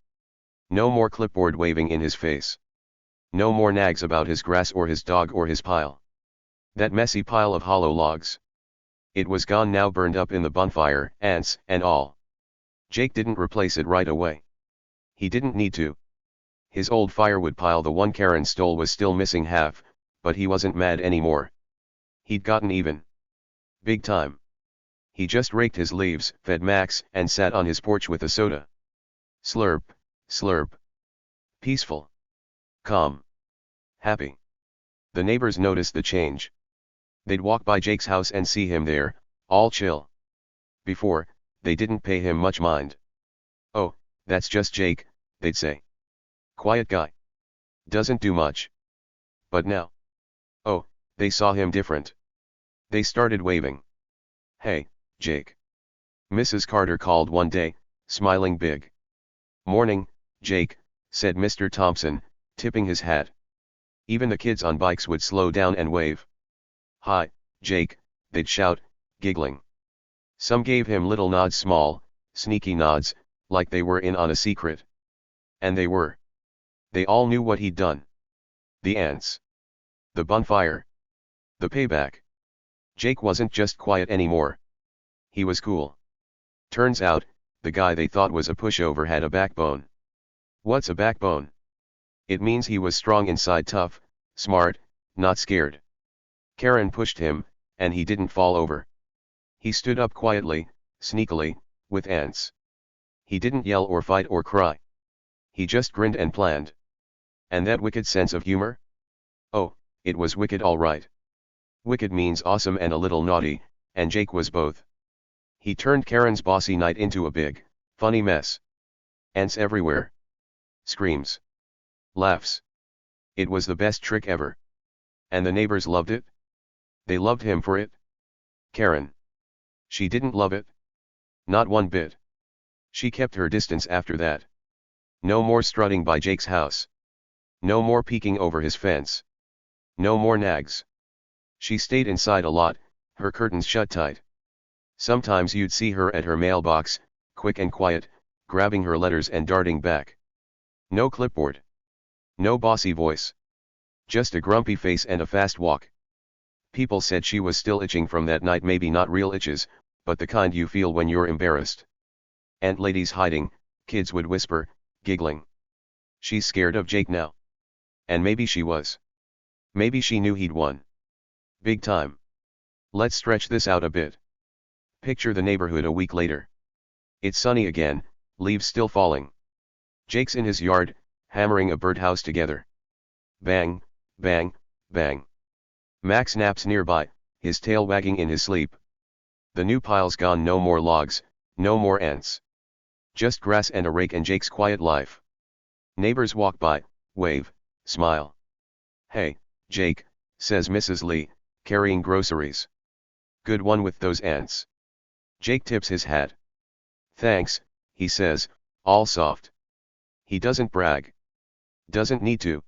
No more clipboard waving in his face. No more nags about his grass or his dog or his pile. That messy pile of hollow logs. It was gone now, burned up in the bonfire, ants and all. Jake didn't replace it right away. He didn't need to. His old firewood pile, the one Karen stole, was still missing half, but he wasn't mad anymore. He'd gotten even. Big time. He just raked his leaves, fed Max, and sat on his porch with a soda. Slurp, slurp. Peaceful. Calm. Happy. The neighbors noticed the change. They'd walk by Jake's house and see him there, all chill. Before, they didn't pay him much mind. Oh, that's just Jake, they'd say. Quiet guy. Doesn't do much. But now. Oh, they saw him different. They started waving. Hey, Jake. Mrs. Carter called one day, smiling big. Morning, Jake, said Mr. Thompson, tipping his hat. Even the kids on bikes would slow down and wave. Hi, Jake, they'd shout, giggling. Some gave him little nods, small, sneaky nods, like they were in on a secret. And they were. They all knew what he'd done. The ants. The bonfire. The payback. Jake wasn't just quiet anymore. He was cool. Turns out, the guy they thought was a pushover had a backbone. What's a backbone? It means he was strong inside, tough, smart, not scared. Karen pushed him, and he didn't fall over. He stood up quietly, sneakily, with ants. He didn't yell or fight or cry. He just grinned and planned. And that wicked sense of humor? Oh, it was wicked all right. Wicked means awesome and a little naughty, and Jake was both. He turned Karen's bossy night into a big, funny mess. Ants everywhere. Screams. Laughs. It was the best trick ever. And the neighbors loved it? They loved him for it? Karen. She didn't love it. Not one bit. She kept her distance after that. No more strutting by Jake's house. No more peeking over his fence. No more nags. She stayed inside a lot, her curtains shut tight. Sometimes you'd see her at her mailbox, quick and quiet, grabbing her letters and darting back. No clipboard. No bossy voice. Just a grumpy face and a fast walk. People said she was still itching from that night, maybe not real itches, but the kind you feel when you're embarrassed. Ant ladies hiding, kids would whisper, giggling. She's scared of Jake now. And maybe she was. Maybe she knew he'd won. Big time. Let's stretch this out a bit. Picture the neighborhood a week later. It's sunny again, leaves still falling. Jake's in his yard, hammering a birdhouse together. Bang, bang, bang. Max naps nearby, his tail wagging in his sleep. The new pile's gone, no more logs, no more ants. Just grass and a rake and Jake's quiet life. Neighbors walk by, wave, smile. Hey, Jake, says Mrs. Lee, carrying groceries. Good one with those ants. Jake tips his hat. Thanks, he says, all soft. He doesn't brag. Doesn't need to.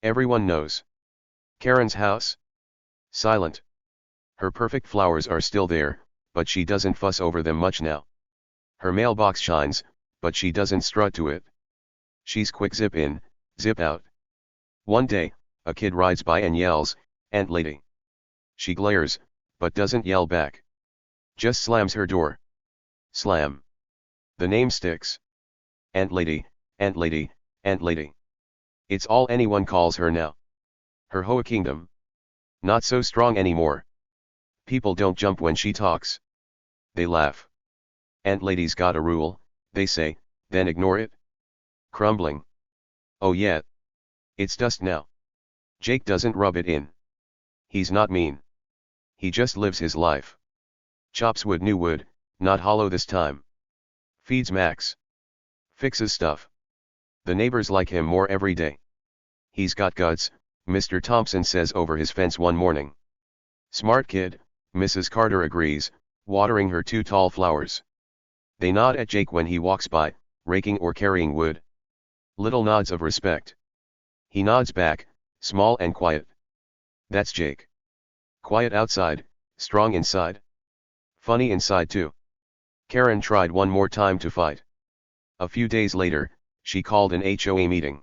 Everyone knows. Karen's house? Silent. Her perfect flowers are still there, but she doesn't fuss over them much now. Her mailbox shines, but she doesn't strut to it. She's quick zip in, zip out. One day, a kid rides by and yells, "Ant lady." She glares, but doesn't yell back. Just slams her door. Slam. The name sticks. Ant lady, Ant lady, Ant lady. It's all anyone calls her now. Her HOA kingdom. Not so strong anymore. People don't jump when she talks. They laugh. Ant lady's got a rule, they say, then ignore it. Crumbling. Oh yeah. It's dust now. Jake doesn't rub it in. He's not mean. He just lives his life. Chops wood, new wood, not hollow this time. Feeds Max. Fixes stuff. The neighbors like him more every day. He's got guts, Mr. Thompson says over his fence one morning. Smart kid, Mrs. Carter agrees, watering her 2 tall flowers. They nod at Jake when he walks by, raking or carrying wood. Little nods of respect. He nods back, small and quiet. That's Jake. Quiet outside, strong inside. Funny inside too. Karen tried one more time to fight. A few days later, she called an HOA meeting.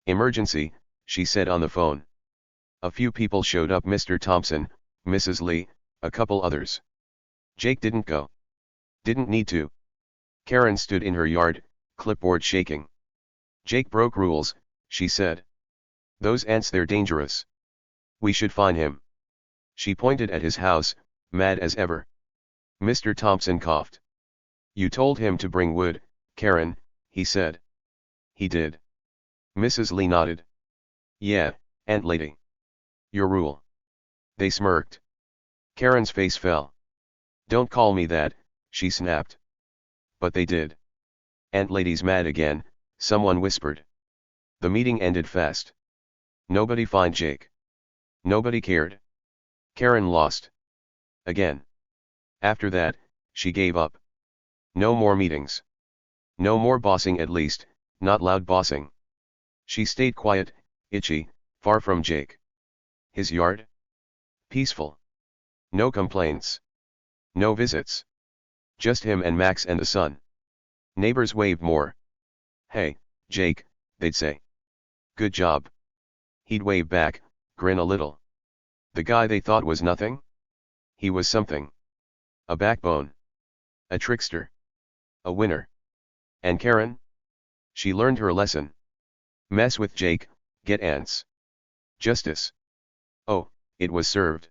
Emergency, she said on the phone. A few people showed up, Mr. Thompson, Mrs. Lee, a couple others. Jake didn't go. Didn't need to. Karen stood in her yard, clipboard shaking. Jake broke rules, she said. Those ants, they're dangerous. We should fine him. She pointed at his house, mad as ever. Mr. Thompson coughed. You told him to bring wood, Karen, he said. He did. Mrs. Lee nodded. Yeah, Ant lady. Your rule. They smirked. Karen's face fell. Don't call me that, she snapped. But they did. Ant lady's mad again, someone whispered. The meeting ended fast. Nobody fined Jake. Nobody cared. Karen lost. Again. After that, she gave up. No more meetings. No more bossing, at least, not loud bossing. She stayed quiet, itchy, far from Jake. His yard? Peaceful. No complaints. No visits. Just him and Max and the sun. Neighbors waved more. Hey, Jake, they'd say. Good job. He'd wave back, grin a little. The guy they thought was nothing? He was something. A backbone. A trickster. A winner. And Karen? She learned her lesson. Mess with Jake, get ants. Justice. Oh, it was served.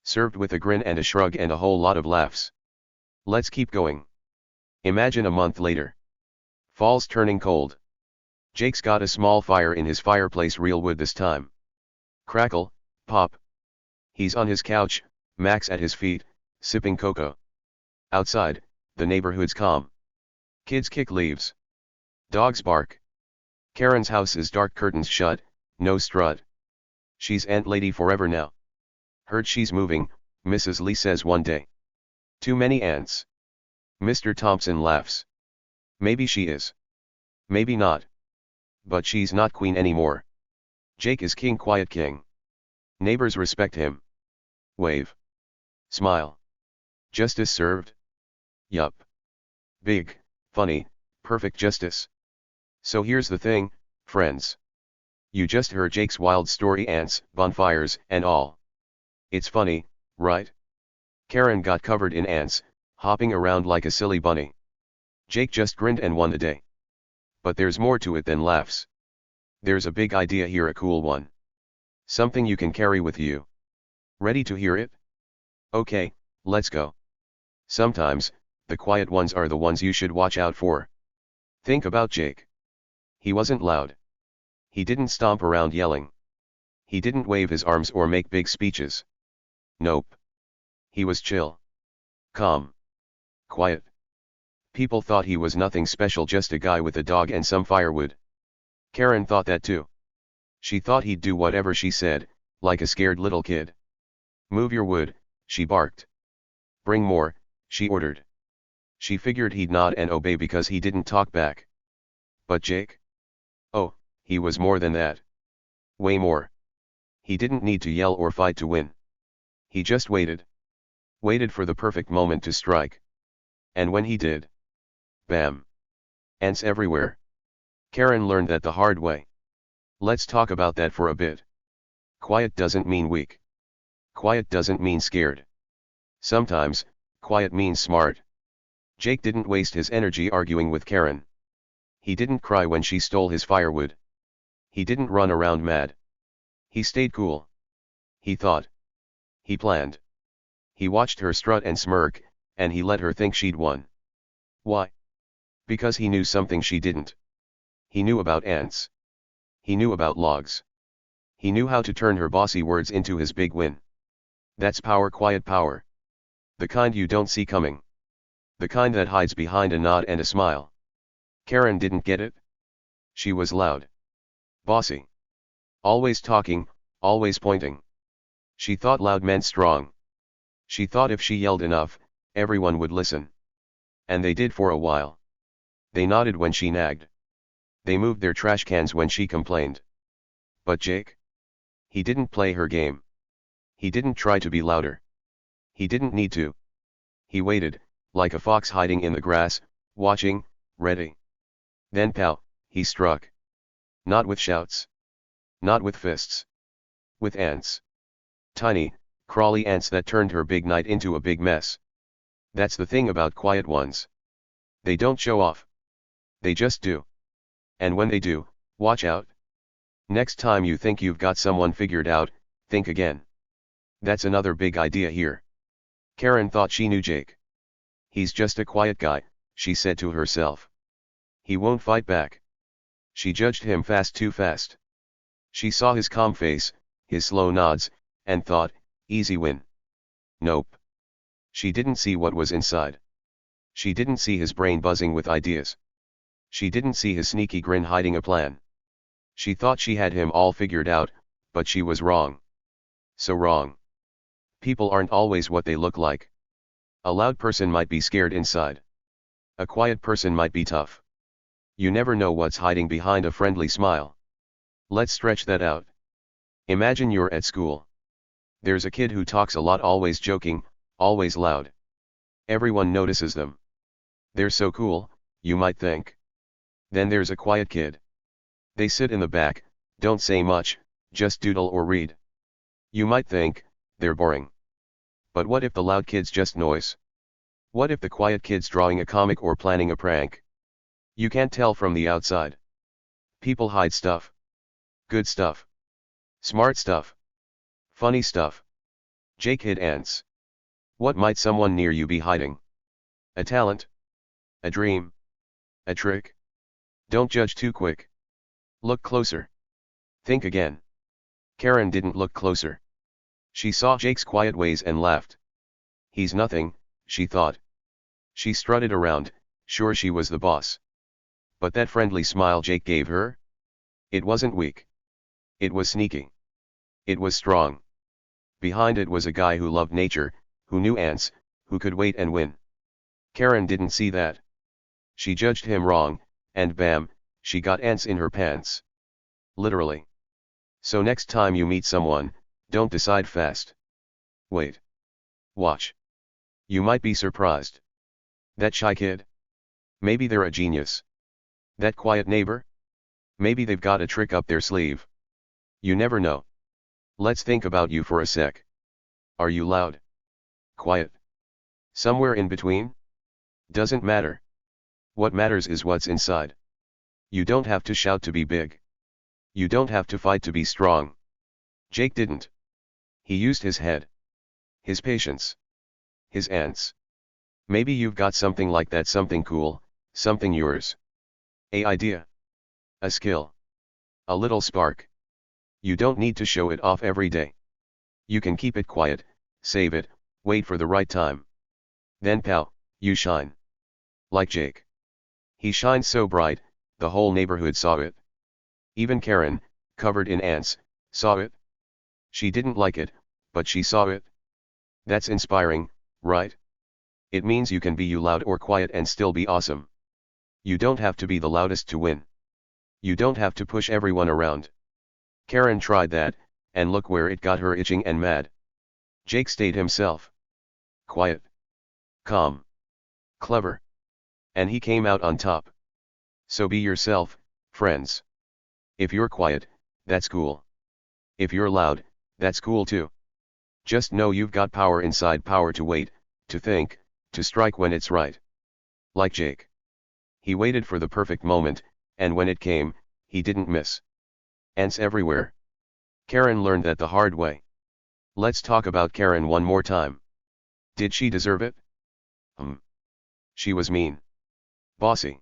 Served with a grin and a shrug and a whole lot of laughs. Let's keep going. Imagine a month later. Fall's turning cold. Jake's got a small fire in his fireplace, real wood this time. Crackle, pop. He's on his couch, Max at his feet, sipping cocoa. Outside, the neighborhood's calm. Kids kick leaves. Dogs bark. Karen's house is dark, curtains shut, no strut. She's ant lady forever now. Heard she's moving, Mrs. Lee says one day. Too many ants. Mr. Thompson laughs. Maybe she is. Maybe not. But she's not queen anymore. Jake is king, quiet king. Neighbors respect him. Wave. Smile. Justice served? Yup. Big, funny, perfect justice. So here's the thing, friends. You just heard Jake's wild story, ants, bonfires, and all. It's funny, right? Karen got covered in ants, hopping around like a silly bunny. Jake just grinned and won the day. But there's more to it than laughs. There's a big idea here, a cool one. Something you can carry with you. Ready to hear it? Okay, let's go. Sometimes, the quiet ones are the ones you should watch out for. Think about Jake. He wasn't loud. He didn't stomp around yelling. He didn't wave his arms or make big speeches. Nope. He was chill. Calm. Quiet. People thought he was nothing special, just a guy with a dog and some firewood. Karen thought that too. She thought he'd do whatever she said, like a scared little kid. Move your wood, she barked. Bring more, she ordered. She figured he'd nod and obey because he didn't talk back. But Jake? Oh, he was more than that. Way more. He didn't need to yell or fight to win. He just waited. Waited for the perfect moment to strike. And when he did. Bam. Ants everywhere. Karen learned that the hard way. Let's talk about that for a bit. Quiet doesn't mean weak. Quiet doesn't mean scared. Sometimes, quiet means smart. Jake didn't waste his energy arguing with Karen. He didn't cry when she stole his firewood. He didn't run around mad. He stayed cool. He thought. He planned. He watched her strut and smirk, and he let her think she'd won. Why? Because he knew something she didn't. He knew about ants. He knew about logs. He knew how to turn her bossy words into his big win. That's power, quiet power. The kind you don't see coming. The kind that hides behind a nod and a smile. Karen didn't get it. She was loud. Bossy. Always talking, always pointing. She thought loud meant strong. She thought if she yelled enough, everyone would listen. And they did for a while. They nodded when she nagged. They moved their trash cans when she complained. But Jake? He didn't play her game. He didn't try to be louder. He didn't need to. He waited, like a fox hiding in the grass, watching, ready. Then pow, he struck. Not with shouts. Not with fists. With ants. Tiny, crawly ants that turned her big night into a big mess. That's the thing about quiet ones. They don't show off. They just do. And when they do, watch out. Next time you think you've got someone figured out, think again. That's another big idea here. Karen thought she knew Jake. He's just a quiet guy, she said to herself. He won't fight back. She judged him too fast. She saw his calm face, his slow nods, and thought, easy win. Nope. She didn't see what was inside. She didn't see his brain buzzing with ideas. She didn't see his sneaky grin hiding a plan. She thought she had him all figured out, but she was wrong. So wrong. People aren't always what they look like. A loud person might be scared inside. A quiet person might be tough. You never know what's hiding behind a friendly smile. Let's stretch that out. Imagine you're at school. There's a kid who talks a lot, always joking, always loud. Everyone notices them. They're so cool, you might think. Then there's a quiet kid. They sit in the back, don't say much, just doodle or read. You might think, they're boring. But what if the loud kid's just noise? What if the quiet kid's drawing a comic or planning a prank? You can't tell from the outside. People hide stuff. Good stuff. Smart stuff. Funny stuff. Jake hid ants. What might someone near you be hiding? A talent? A dream? A trick? Don't judge too quick. Look closer. Think again. Karen didn't look closer. She saw Jake's quiet ways and laughed. He's nothing, she thought. She strutted around, sure she was the boss. But that friendly smile Jake gave her? It wasn't weak. It was sneaky. It was strong. Behind it was a guy who loved nature, who knew ants, who could wait and win. Karen didn't see that. She judged him wrong, and bam, she got ants in her pants. Literally. So next time you meet someone, don't decide fast. Wait. Watch. You might be surprised. That shy kid? Maybe they're a genius. That quiet neighbor? Maybe they've got a trick up their sleeve. You never know. Let's think about you for a sec. Are you loud? Quiet? Somewhere in between? Doesn't matter. What matters is what's inside. You don't have to shout to be big. You don't have to fight to be strong. Jake didn't. He used his head. His patience. His ants. Maybe you've got something like that, something cool, something yours. A idea. A skill. A little spark. You don't need to show it off every day. You can keep it quiet, save it, wait for the right time. Then pow, you shine. Like Jake. He shined so bright, the whole neighborhood saw it. Even Karen, covered in ants, saw it. She didn't like it, but she saw it. That's inspiring, right? It means you can be you, loud or quiet, and still be awesome. You don't have to be the loudest to win. You don't have to push everyone around. Karen tried that, and look where it got her, itching and mad. Jake stayed himself. Quiet. Calm. Clever. And he came out on top. So be yourself, friends. If you're quiet, that's cool. If you're loud, that's cool too. Just know you've got power inside, power to wait, to think, to strike when it's right. Like Jake. He waited for the perfect moment, and when it came, he didn't miss. Ants everywhere. Karen learned that the hard way. Let's talk about Karen one more time. Did she deserve it? She was mean. Bossy.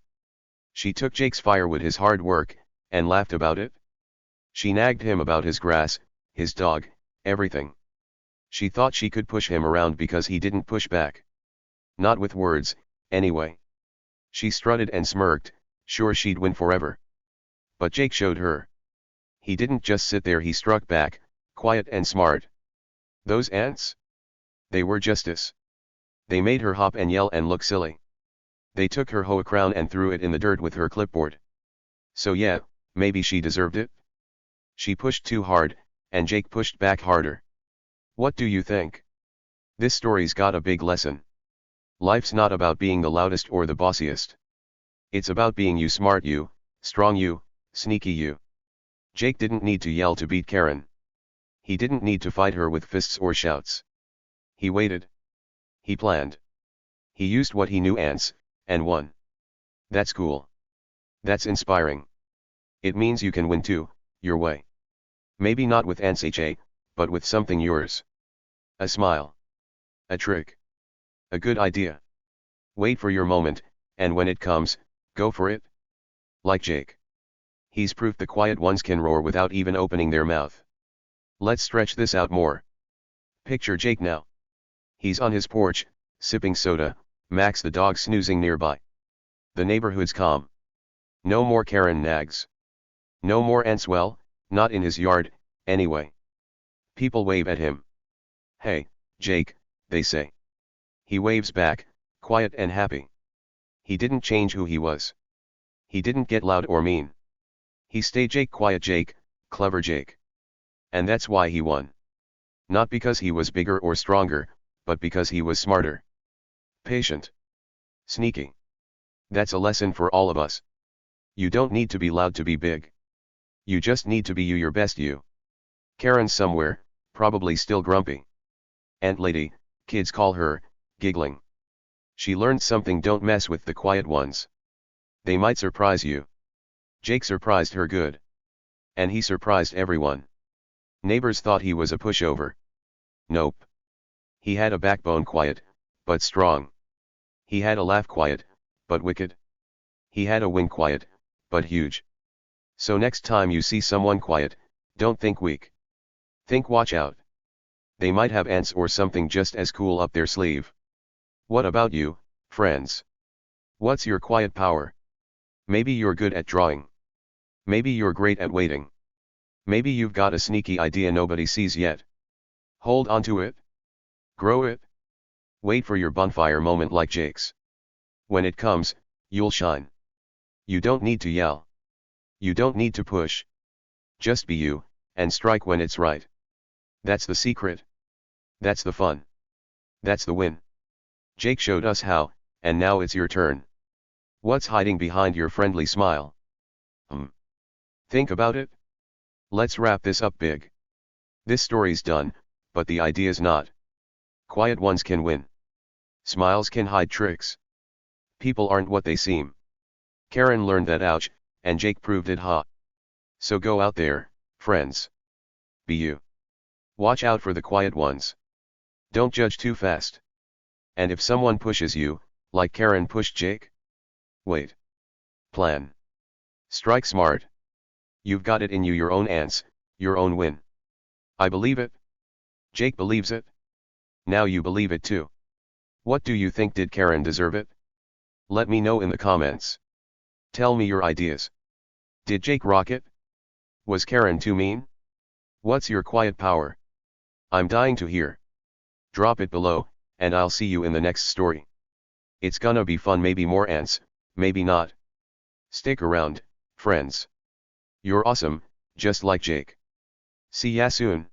She took Jake's firewood, his hard work, and laughed about it. She nagged him about his grass, his dog, everything. She thought she could push him around because he didn't push back. Not with words, anyway. She strutted and smirked, sure she'd win forever. But Jake showed her. He didn't just sit there, he struck back, quiet and smart. Those ants? They were justice. They made her hop and yell and look silly. They took her HOA crown and threw it in the dirt with her clipboard. So yeah, maybe she deserved it? She pushed too hard, and Jake pushed back harder. What do you think? This story's got a big lesson. Life's not about being the loudest or the bossiest. It's about being you, smart you, strong you, sneaky you. Jake didn't need to yell to beat Karen. He didn't need to fight her with fists or shouts. He waited. He planned. He used what he knew, ants, and won. That's cool. That's inspiring. It means you can win too, your way. Maybe not with ants, but with something yours. A smile. A trick. A good idea. Wait for your moment, and when it comes, go for it. Like Jake. He's proof the quiet ones can roar without even opening their mouth. Let's stretch this out more. Picture Jake now. He's on his porch, sipping soda, Max the dog snoozing nearby. The neighborhood's calm. No more Karen nags. No more ants, well, not in his yard, anyway. People wave at him. Hey, Jake, they say. He waves back, quiet and happy. He didn't change who he was. He didn't get loud or mean. He stayed Jake, quiet Jake, clever Jake. And that's why he won. Not because he was bigger or stronger, but because he was smarter. Patient. Sneaky. That's a lesson for all of us. You don't need to be loud to be big. You just need to be you, your best you. Karen's somewhere, probably still grumpy. Ant lady, kids call her, giggling. She learned something: don't mess with the quiet ones. They might surprise you. Jake surprised her good. And he surprised everyone. Neighbors thought he was a pushover. Nope. He had a backbone, quiet, but strong. He had a laugh, quiet, but wicked. He had a wing, quiet, but huge. So next time you see someone quiet, don't think weak. Think watch out. They might have ants or something just as cool up their sleeve. What about you, Friends. What's your quiet power? Maybe you're good at drawing. Maybe you're great at waiting. Maybe you've got a sneaky idea nobody sees yet. Hold on to it. Grow it. Wait for your bonfire moment like Jake's. When it comes, you'll shine. You don't need to yell. You don't need to push. Just be you, and strike when it's right. That's the secret. That's the fun. That's the win. Jake showed us how, and now it's your turn. What's hiding behind your friendly smile? Think about it? Let's wrap this up big. This story's done, but the idea's not. Quiet ones can win. Smiles can hide tricks. People aren't what they seem. Karen learned that ouch, and Jake proved it ha. So go out there, friends. Be you. Watch out for the quiet ones. Don't judge too fast. And if someone pushes you, like Karen pushed Jake? Wait. Plan. Strike smart. You've got it in you, your own ants, your own win. I believe it. Jake believes it. Now you believe it too. What do you think, did Karen deserve it? Let me know in the comments. Tell me your ideas. Did Jake rock it? Was Karen too mean? What's your quiet power? I'm dying to hear. Drop it below, and I'll see you in the next story. It's gonna be fun, maybe more ants, maybe not. Stick around, friends. You're awesome, just like Jake. See ya soon.